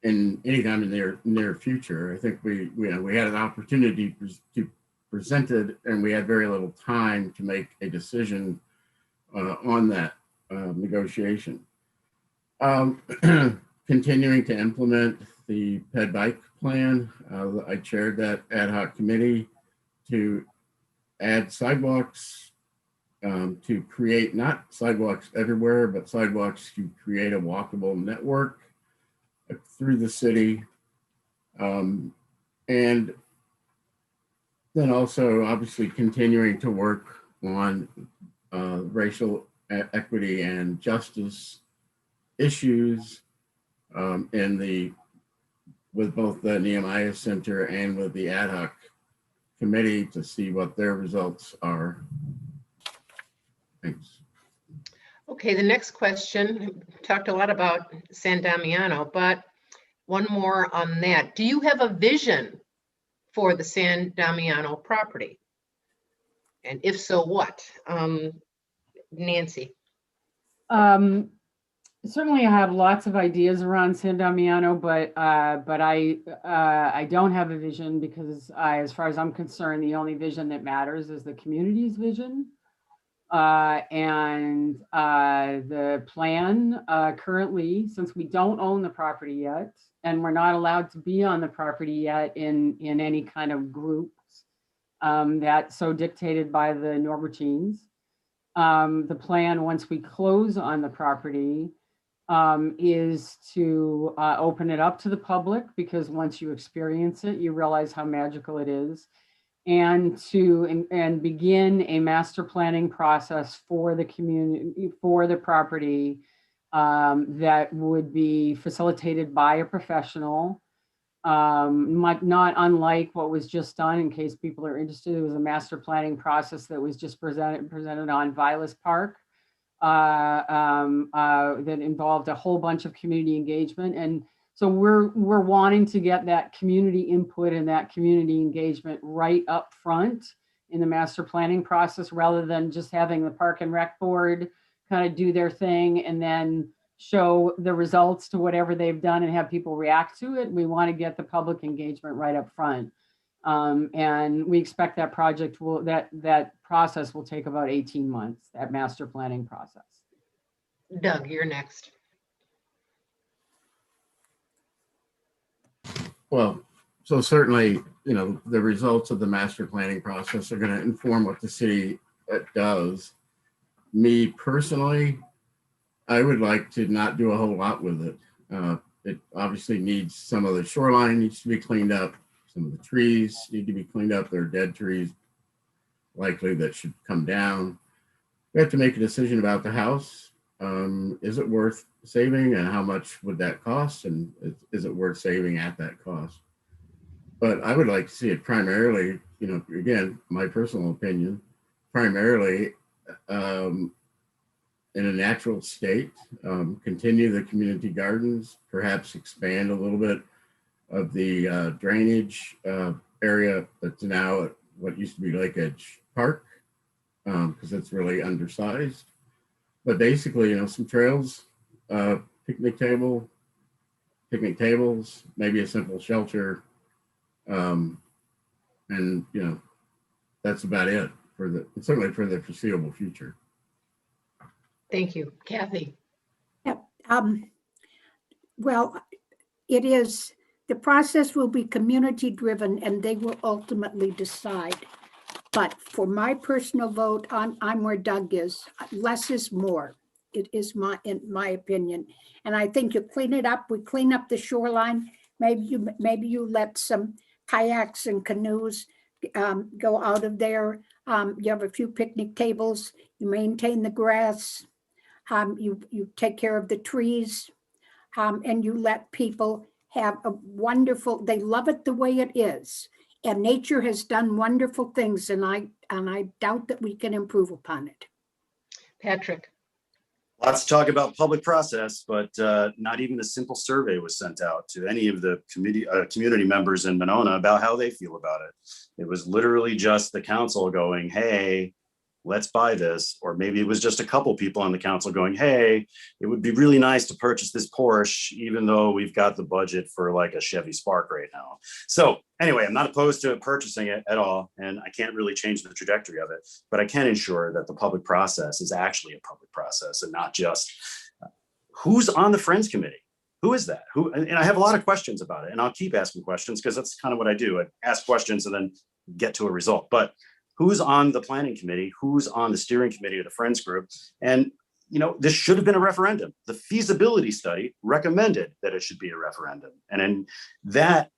in any time in the near future. I think we had an opportunity to present it, and we had very little time to make a decision on that negotiation. Continuing to implement the ped bike plan. I chaired that ad hoc committee to add sidewalks, to create not sidewalks everywhere, but sidewalks to create a walkable network through the city. And then also obviously continuing to work on racial equity and justice issues with both the Nehemiah Center and with the ad hoc committee to see what their results are. Thanks. Okay, the next question, we talked a lot about San Damiano, but one more on that. Do you have a vision for the San Damiano property? And if so, what? Nancy? Certainly I have lots of ideas around San Damiano, but I don't have a vision because as far as I'm concerned, the only vision that matters is the community's vision. And the plan currently, since we don't own the property yet, and we're not allowed to be on the property yet in any kind of groups, that's so dictated by the Norbertines. The plan, once we close on the property, is to open it up to the public, because once you experience it, you realize how magical it is, and begin a master planning process for the community, for the property, that would be facilitated by a professional. Not unlike what was just done, in case people are interested. It was a master planning process that was just presented on Vilas Park, that involved a whole bunch of community engagement. And so we're wanting to get that community input and that community engagement right up front in the master planning process, rather than just having the Park and Rec Board kind of do their thing and then show the results to whatever they've done and have people react to it. We want to get the public engagement right up front. And we expect that that process will take about 18 months, that master planning process. Doug, you're next. Well, so certainly, the results of the master planning process are going to inform what the city does. Me personally, I would like to not do a whole lot with it. It obviously needs, some of the shoreline needs to be cleaned up. Some of the trees need to be cleaned up. There are dead trees likely that should come down. We have to make a decision about the house. Is it worth saving, and how much would that cost? And is it worth saving at that cost? But I would like to see it primarily, again, my personal opinion, primarily in a natural state, continue the community gardens, perhaps expand a little bit of the drainage area that's now at what used to be Lake Edge Park, because it's really undersized. But basically, some trails, picnic tables, maybe a simple shelter, and that's about it certainly for the foreseeable future. Thank you. Kathy? Yep. Well, it is The process will be community driven and they will ultimately decide. But for my personal vote, I'm where Doug is. Less is more. It is in my opinion. And I think you clean it up. We clean up the shoreline. Maybe you let some kayaks and canoes go out of there. You have a few picnic tables. You maintain the grass. You take care of the trees, and you let people have a wonderful. They love it the way it is. And nature has done wonderful things, and I doubt that we can improve upon it. Patrick. Lots to talk about public process, but not even a simple survey was sent out to any of the community members in Monona about how they feel about it. It was literally just the council going, hey, let's buy this. Or maybe it was just a couple people on the council going, hey, it would be really nice to purchase this Porsche, even though we've got the budget for like a Chevy Spark right now. So anyway, I'm not opposed to purchasing it at all, and I can't really change the trajectory of it, but I can ensure that the public process is actually a public process and not just who's on the Friends Committee. Who is that? And I have a lot of questions about it, and I'll keep asking questions because that's kind of what I do. I ask questions and then get to a result. But who's on the planning committee? Who's on the steering committee of the Friends group? And this should have been a referendum. The feasibility study recommended that it should be a referendum. And that,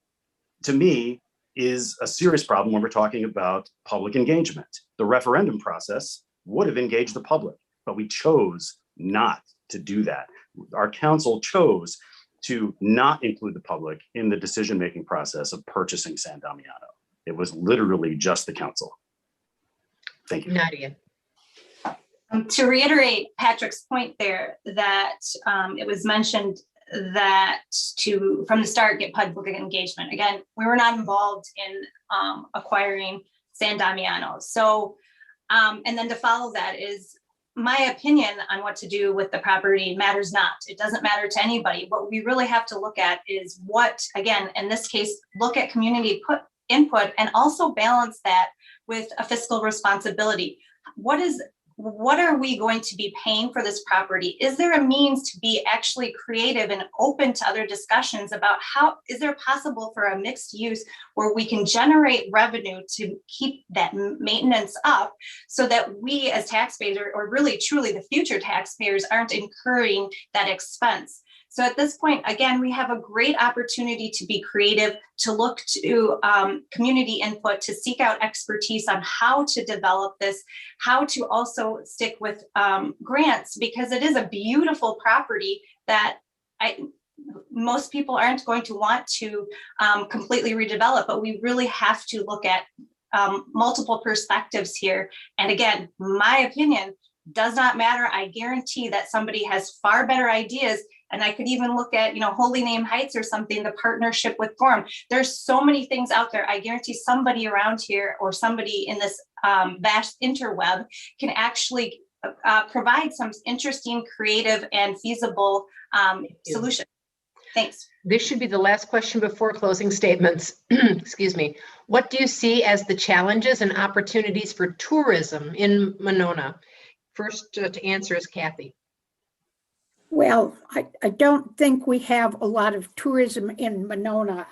to me, is a serious problem when we're talking about public engagement. The referendum process would have engaged the public, but we chose not to do that. Our council chose to not include the public in the decision-making process of purchasing San Damiano. It was literally just the council. Thank you. Nadia. To reiterate Patrick's point there, that it was mentioned that from the start get public engagement. Again, we were not involved in acquiring San Damiano. So, and then to follow that is my opinion on what to do with the property matters not. It doesn't matter to anybody. What we really have to look at is what, again, in this case, look at community input and also balance that with a fiscal responsibility. What are we going to be paying for this property? Is there a means to be actually creative and open to other discussions about how is there possible for a mixed use where we can generate revenue to keep that maintenance up so that we as taxpayers or really truly the future taxpayers aren't incurring that expense? So at this point, again, we have a great opportunity to be creative, to look to community input, to seek out expertise on how to develop this, how to also stick with grants, because it is a beautiful property that most people aren't going to want to completely redevelop, but we really have to look at multiple perspectives here. And again, my opinion does not matter. I guarantee that somebody has far better ideas. And I could even look at, Holy Name Heights or something, the partnership with Forum. There's so many things out there. I guarantee somebody around here or somebody in this vast interweb can actually provide some interesting, creative, and feasible solutions. Thanks. This should be the last question before closing statements. Excuse me. What do you see as the challenges and opportunities for tourism in Monona? First to answer is Kathy. Well, I don't think we have a lot of tourism in Monona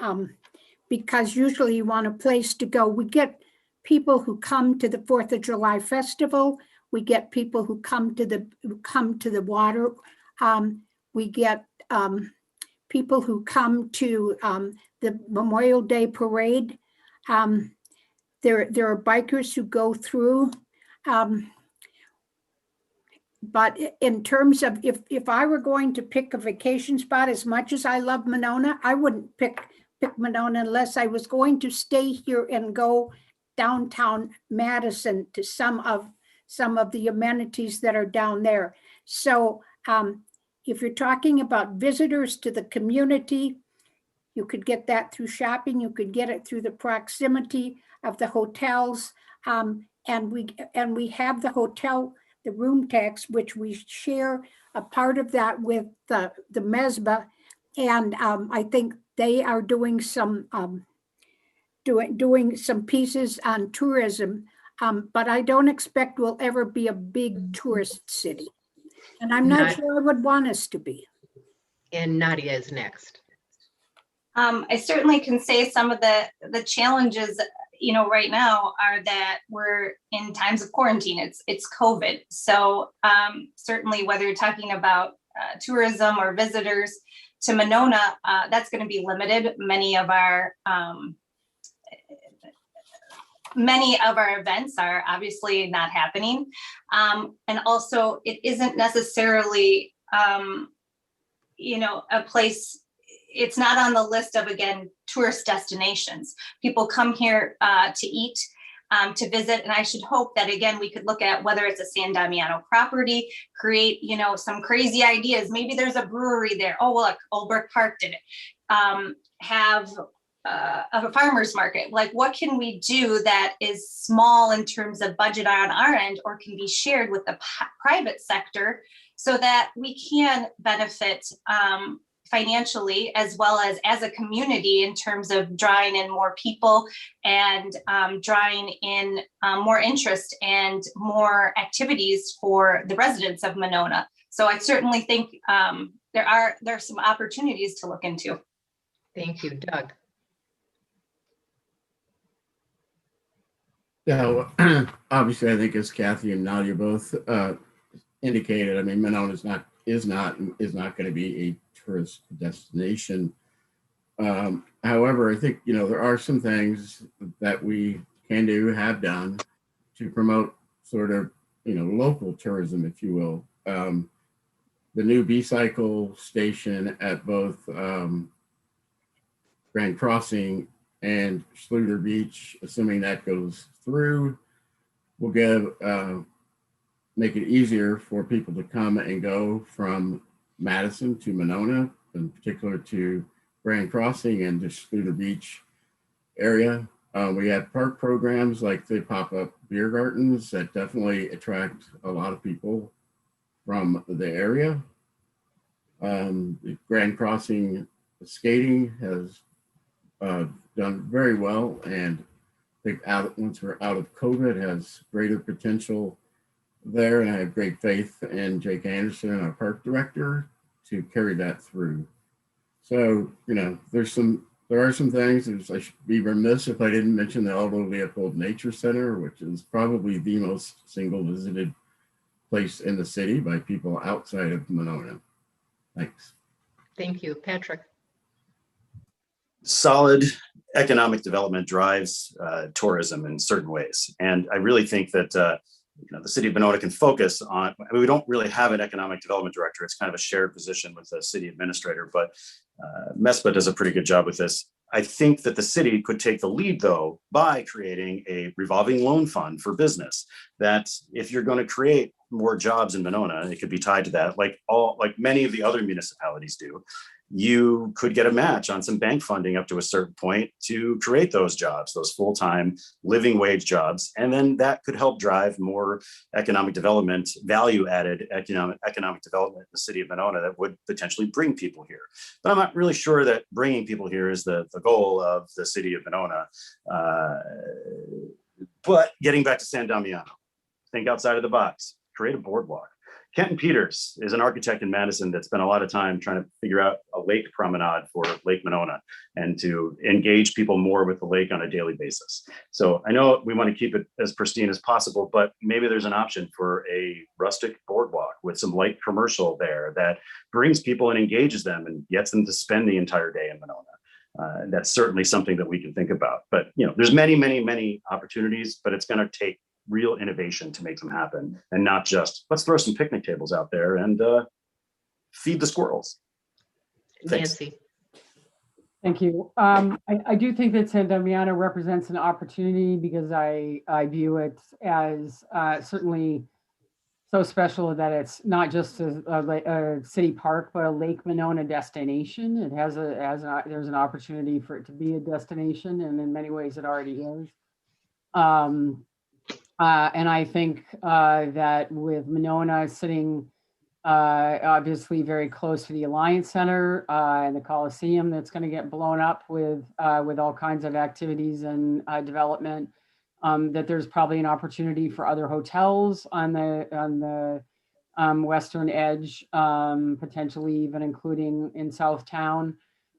because usually you want a place to go. We get people who come to the 4th of July festival. We get people who come to the water. We get people who come to the Memorial Day parade. There are bikers who go through. But in terms of if I were going to pick a vacation spot, as much as I love Monona, I wouldn't pick Monona unless I was going to stay here and go downtown Madison to some of the amenities that are down there. So if you're talking about visitors to the community, you could get that through shopping. You could get it through the proximity of the hotels, and we have the hotel. The room tax, which we share a part of that with the MESBA, and I think they are doing some doing some pieces on tourism, but I don't expect we'll ever be a big tourist city, and I'm not sure I would want us to be. And Nadia is next. I certainly can say some of the challenges, right now are that we're in times of quarantine. It's COVID. So certainly whether you're talking about tourism or visitors to Monona, that's going to be limited. Many of our events are obviously not happening. And also it isn't necessarily, a place, it's not on the list of, again, tourist destinations. People come here to eat, to visit, and I should hope that, again, we could look at whether it's a San Damiano property, create, some crazy ideas. Maybe there's a brewery there. Oh, look, Old Brook Park did it. Have a farmer's market. Like, what can we do that is small in terms of budget on our end, or can be shared with the private sector, so that we can benefit financially as well as a community, in terms of drawing in more people and drawing in more interest and more activities for the residents of Monona. So I certainly think there's some opportunities to look into. Thank you, Doug. Yeah, well, obviously, I think as Kathy and Nadia both indicated, I mean, Monona is not going to be a tourist destination. However, I think, there are some things that we can do, have done, to promote sort of, local tourism, if you will. The new B-cycle station at both Grand Crossing and Schluter Beach, assuming that goes through, will make it easier for people to come and go from Madison to Monona, in particular to Grand Crossing and the Schluter Beach area. We have park programs like the pop-up beer gardens that definitely attract a lot of people from the area. The Grand Crossing skating has done very well, and I think once we're out of COVID, has greater potential there, and I have great faith in Jake Anderson, our park director, to carry that through. So, there are some things. I should be remiss if I didn't mention the Aldo Leopold Nature Center, which is probably the most single visited place in the city by people outside of Monona. Thanks. Thank you, Patrick. Solid economic development drives tourism in certain ways. And I really think that the city of Monona can focus on, we don't really have an economic development director. It's kind of a shared position with the city administrator, but MESPA does a pretty good job with this. I think that the city could take the lead, though, by creating a revolving loan fund for business, that if you're going to create more jobs in Monona, it could be tied to that, like many of the other municipalities do. You could get a match on some bank funding up to a certain point to create those jobs, those full-time living wage jobs. And then that could help drive more economic development, value-added economic development in the city of Monona that would potentially bring people here. But I'm not really sure that bringing people here is the goal of the city of Monona. But getting back to San Damiano, think outside of the box, create a boardwalk. Kenton Peters is an architect in Madison that spent a lot of time trying to figure out a lake promenade for Lake Monona and to engage people more with the lake on a daily basis. So I know we want to keep it as pristine as possible, but maybe there's an option for a rustic boardwalk with some light commercial there that brings people and engages them and gets them to spend the entire day in Monona. That's certainly something that we can think about. But there's many, many, many opportunities, but it's going to take real innovation to make them happen, and not just let's throw some picnic tables out there and feed the squirrels. Thanks. Nancy. Thank you. I do think that San Damiano represents an opportunity, because I view it as certainly so special that it's not just a city park, but a Lake Monona destination. It has there's an opportunity for it to be a destination, and in many ways it already is. And I think that with Monona sitting obviously very close to the Alliance Center and the Coliseum that's going to get blown up with all kinds of activities and development, that there's probably an opportunity for other hotels on the western edge, potentially even including in Southtown.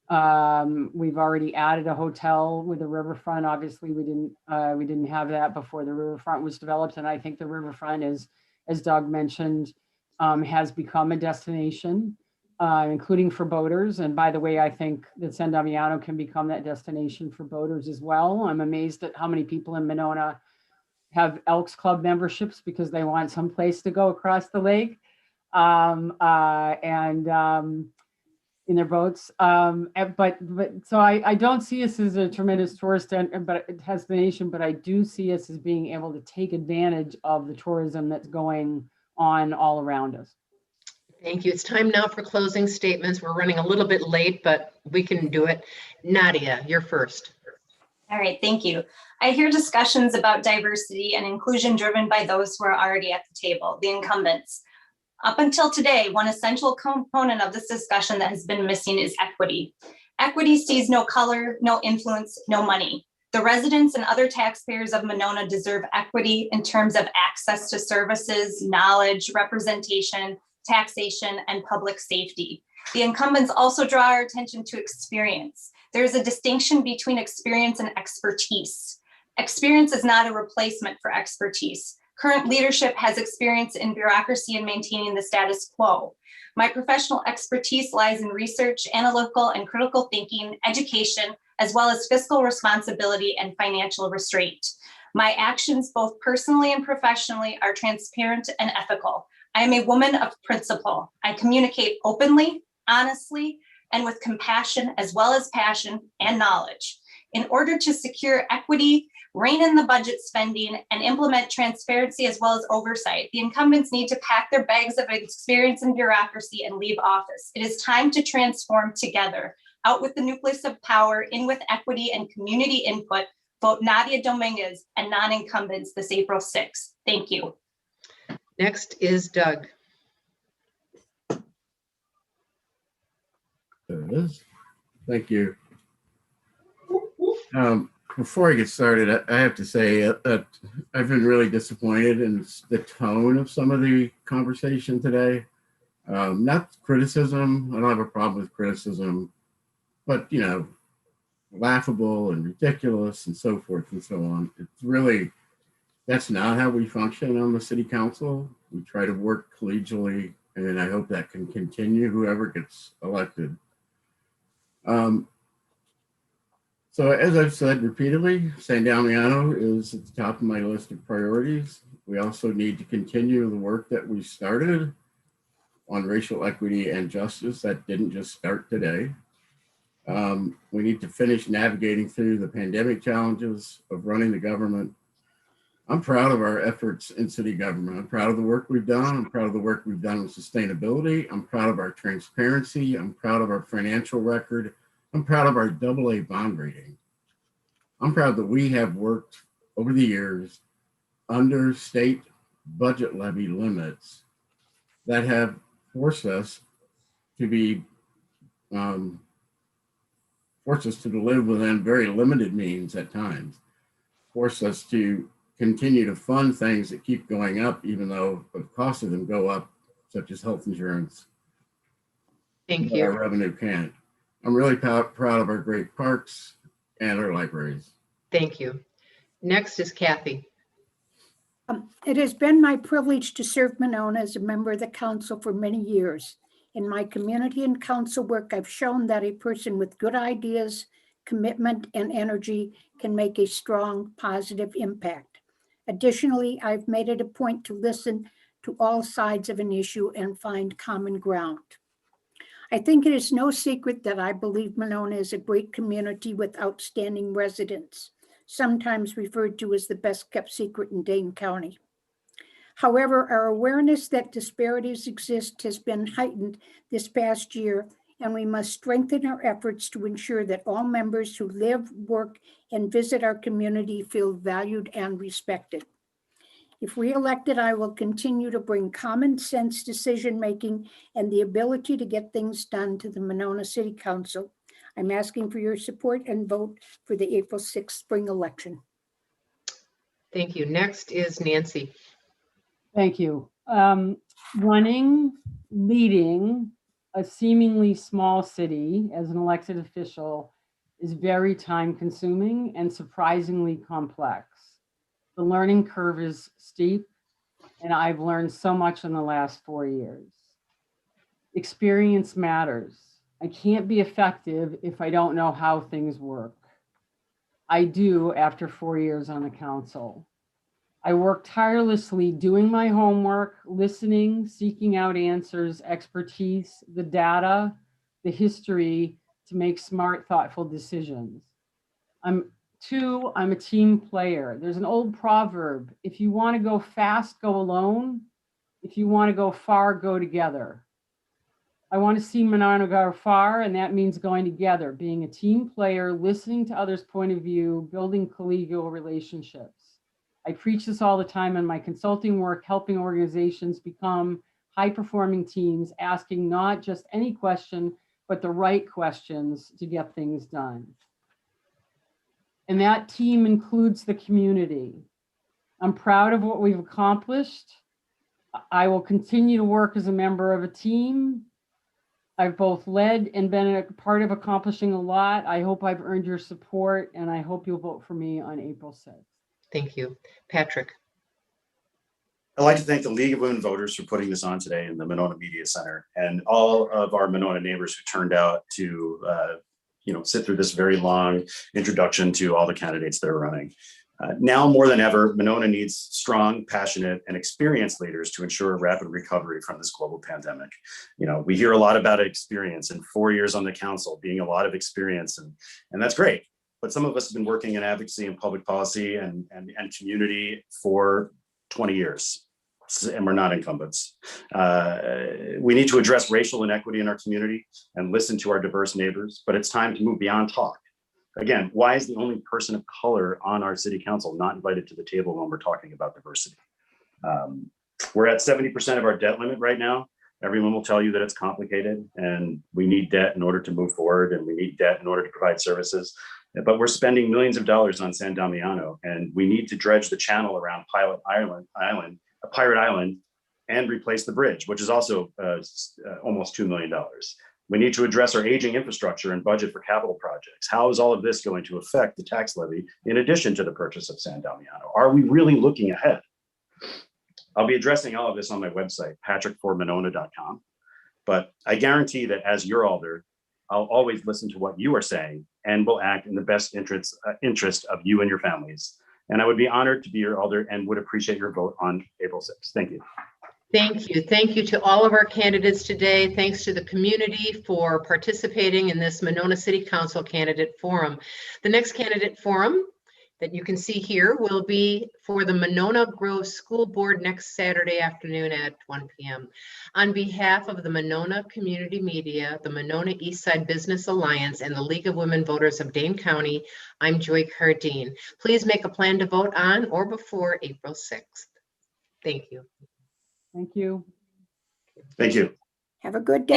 We've already added a hotel with the riverfront. Obviously, we didn't have that before the riverfront was developed, and I think the riverfront is, as Doug mentioned, has become a destination, including for boaters. And by the way, I think that San Damiano can become that destination for boaters as well. I'm amazed at how many people in Monona have Elks Club memberships because they want some place to go across the lake. In their boats. But so I don't see us as a tremendous tourist destination, but I do see us as being able to take advantage of the tourism that's going on all around us. Thank you. It's time now for closing statements. We're running a little bit late, but we can do it. Nadia, you're first. All right, thank you. I hear discussions about diversity and inclusion driven by those who are already at the table, the incumbents. Up until today, one essential component of this discussion that has been missing is equity. Equity sees no color, no influence, no money. The residents and other taxpayers of Monona deserve equity in terms of access to services, knowledge, representation, taxation, and public safety. The incumbents also draw our attention to experience. There is a distinction between experience and expertise. Experience is not a replacement for expertise. Current leadership has experience in bureaucracy and maintaining the status quo. My professional expertise lies in research, analytical and critical thinking, education, as well as fiscal responsibility and financial restraint. My actions, both personally and professionally, are transparent and ethical. I am a woman of principle. I communicate openly, honestly, and with compassion, as well as passion and knowledge. In order to secure equity, rein in the budget spending, and implement transparency as well as oversight, the incumbents need to pack their bags of experience and bureaucracy and leave office. It is time to transform together. Out with the nucleus of power, in with equity and community input. Vote Nadia Dominguez and non-incumbents this April 6th. Thank you. Next is Doug. There it is. Thank you. Before I get started, I have to say that I've been really disappointed in the tone of some of the conversation today. Not criticism. I don't have a problem with criticism, but laughable and ridiculous and so forth and so on. It's really, that's not how we function on the city council. We try to work collegially, and I hope that can continue, whoever gets elected. So as I've said repeatedly, San Damiano is at the top of my list of priorities. We also need to continue the work that we started on racial equity and justice. That didn't just start today. We need to finish navigating through the pandemic challenges of running the government. I'm proud of our efforts in city government. I'm proud of the work we've done. I'm proud of the work we've done with sustainability. I'm proud of our transparency. I'm proud of our financial record. I'm proud of our AA bond rating. I'm proud that we have worked over the years under state budget levy limits that have forced us to live within very limited means at times, forced us to continue to fund things that keep going up, even though the cost of them go up, such as health insurance. Thank you. Our revenue can't. I'm really proud of our great parks and our libraries. Thank you. Next is Kathy. It has been my privilege to serve Monona as a member of the council for many years. In my community and council work, I've shown that a person with good ideas, commitment, and energy can make a strong, positive impact. Additionally, I've made it a point to listen to all sides of an issue and find common ground. I think it is no secret that I believe Monona is a great community with outstanding residents, sometimes referred to as the best kept secret in Dane County. However, our awareness that disparities exist has been heightened this past year, and we must strengthen our efforts to ensure that all members who live, work, and visit our community feel valued and respected. If reelected, I will continue to bring common sense decision-making and the ability to get things done to the Monona City Council. I'm asking for your support and vote for the April 6th spring election. Thank you. Next is Nancy. Thank you. Running, leading, a seemingly small city as an elected official is very time consuming and surprisingly complex. The learning curve is steep, and I've learned so much in the last 4 years. Experience matters. I can't be effective if I don't know how things work. I do after 4 years on the council. I work tirelessly doing my homework, listening, seeking out answers, expertise, the data, the history to make smart, thoughtful decisions. I'm a team player. There's an old proverb, if you want to go fast, go alone. If you want to go far, go together. I want to see Monona go far, and that means going together, being a team player, listening to others' point of view, building collegial relationships. I preach this all the time in my consulting work, helping organizations become high-performing teams, asking not just any question, but the right questions to get things done. And that team includes the community. I'm proud of what we've accomplished. I will continue to work as a member of a team. I've both led and been a part of accomplishing a lot. I hope I've earned your support, and I hope you'll vote for me on April 6th. Thank you. Patrick. I'd like to thank the League of Women Voters for putting this on today in the Monona Media Center, and all of our Monona neighbors who turned out to sit through this very long introduction to all the candidates that are running. Now more than ever, Monona needs strong, passionate, and experienced leaders to ensure rapid recovery from this global pandemic. We hear a lot about experience, and 4 years on the council being a lot of experience, and that's great. But some of us have been working in advocacy and public policy and community for 20 years, and we're not incumbents. We need to address racial inequity in our community and listen to our diverse neighbors, but it's time to move beyond talk. Again, why is the only person of color on our city council not invited to the table when we're talking about diversity? We're at 70% of our debt limit right now. Everyone will tell you that it's complicated and we need debt in order to move forward, and we need debt in order to provide services. But we're spending millions of dollars on San Damiano, and we need to dredge the channel around Pirate Island and replace the bridge, which is also almost $2 million. We need to address our aging infrastructure and budget for capital projects. How is all of this going to affect the tax levy in addition to the purchase of San Damiano? Are we really looking ahead? I'll be addressing all of this on my website, patrickformonona.com. But I guarantee that as your alder, I'll always listen to what you are saying and will act in the best interest of you and your families. And I would be honored to be your alder and would appreciate your vote on April 6th. Thank you. Thank you. Thank you to all of our candidates today. Thanks to the community for participating in this Monona City Council Candidate Forum. The next candidate forum that you can see here will be for the Monona Grove School Board next Saturday afternoon at 1 p.m. On behalf of the Monona Community Media, the Monona Eastside Business Alliance, and the League of Women Voters of Dane County, I'm Joy Cardine. Please make a plan to vote on or before April 6th. Thank you. Thank you. Thank you. Have a good day.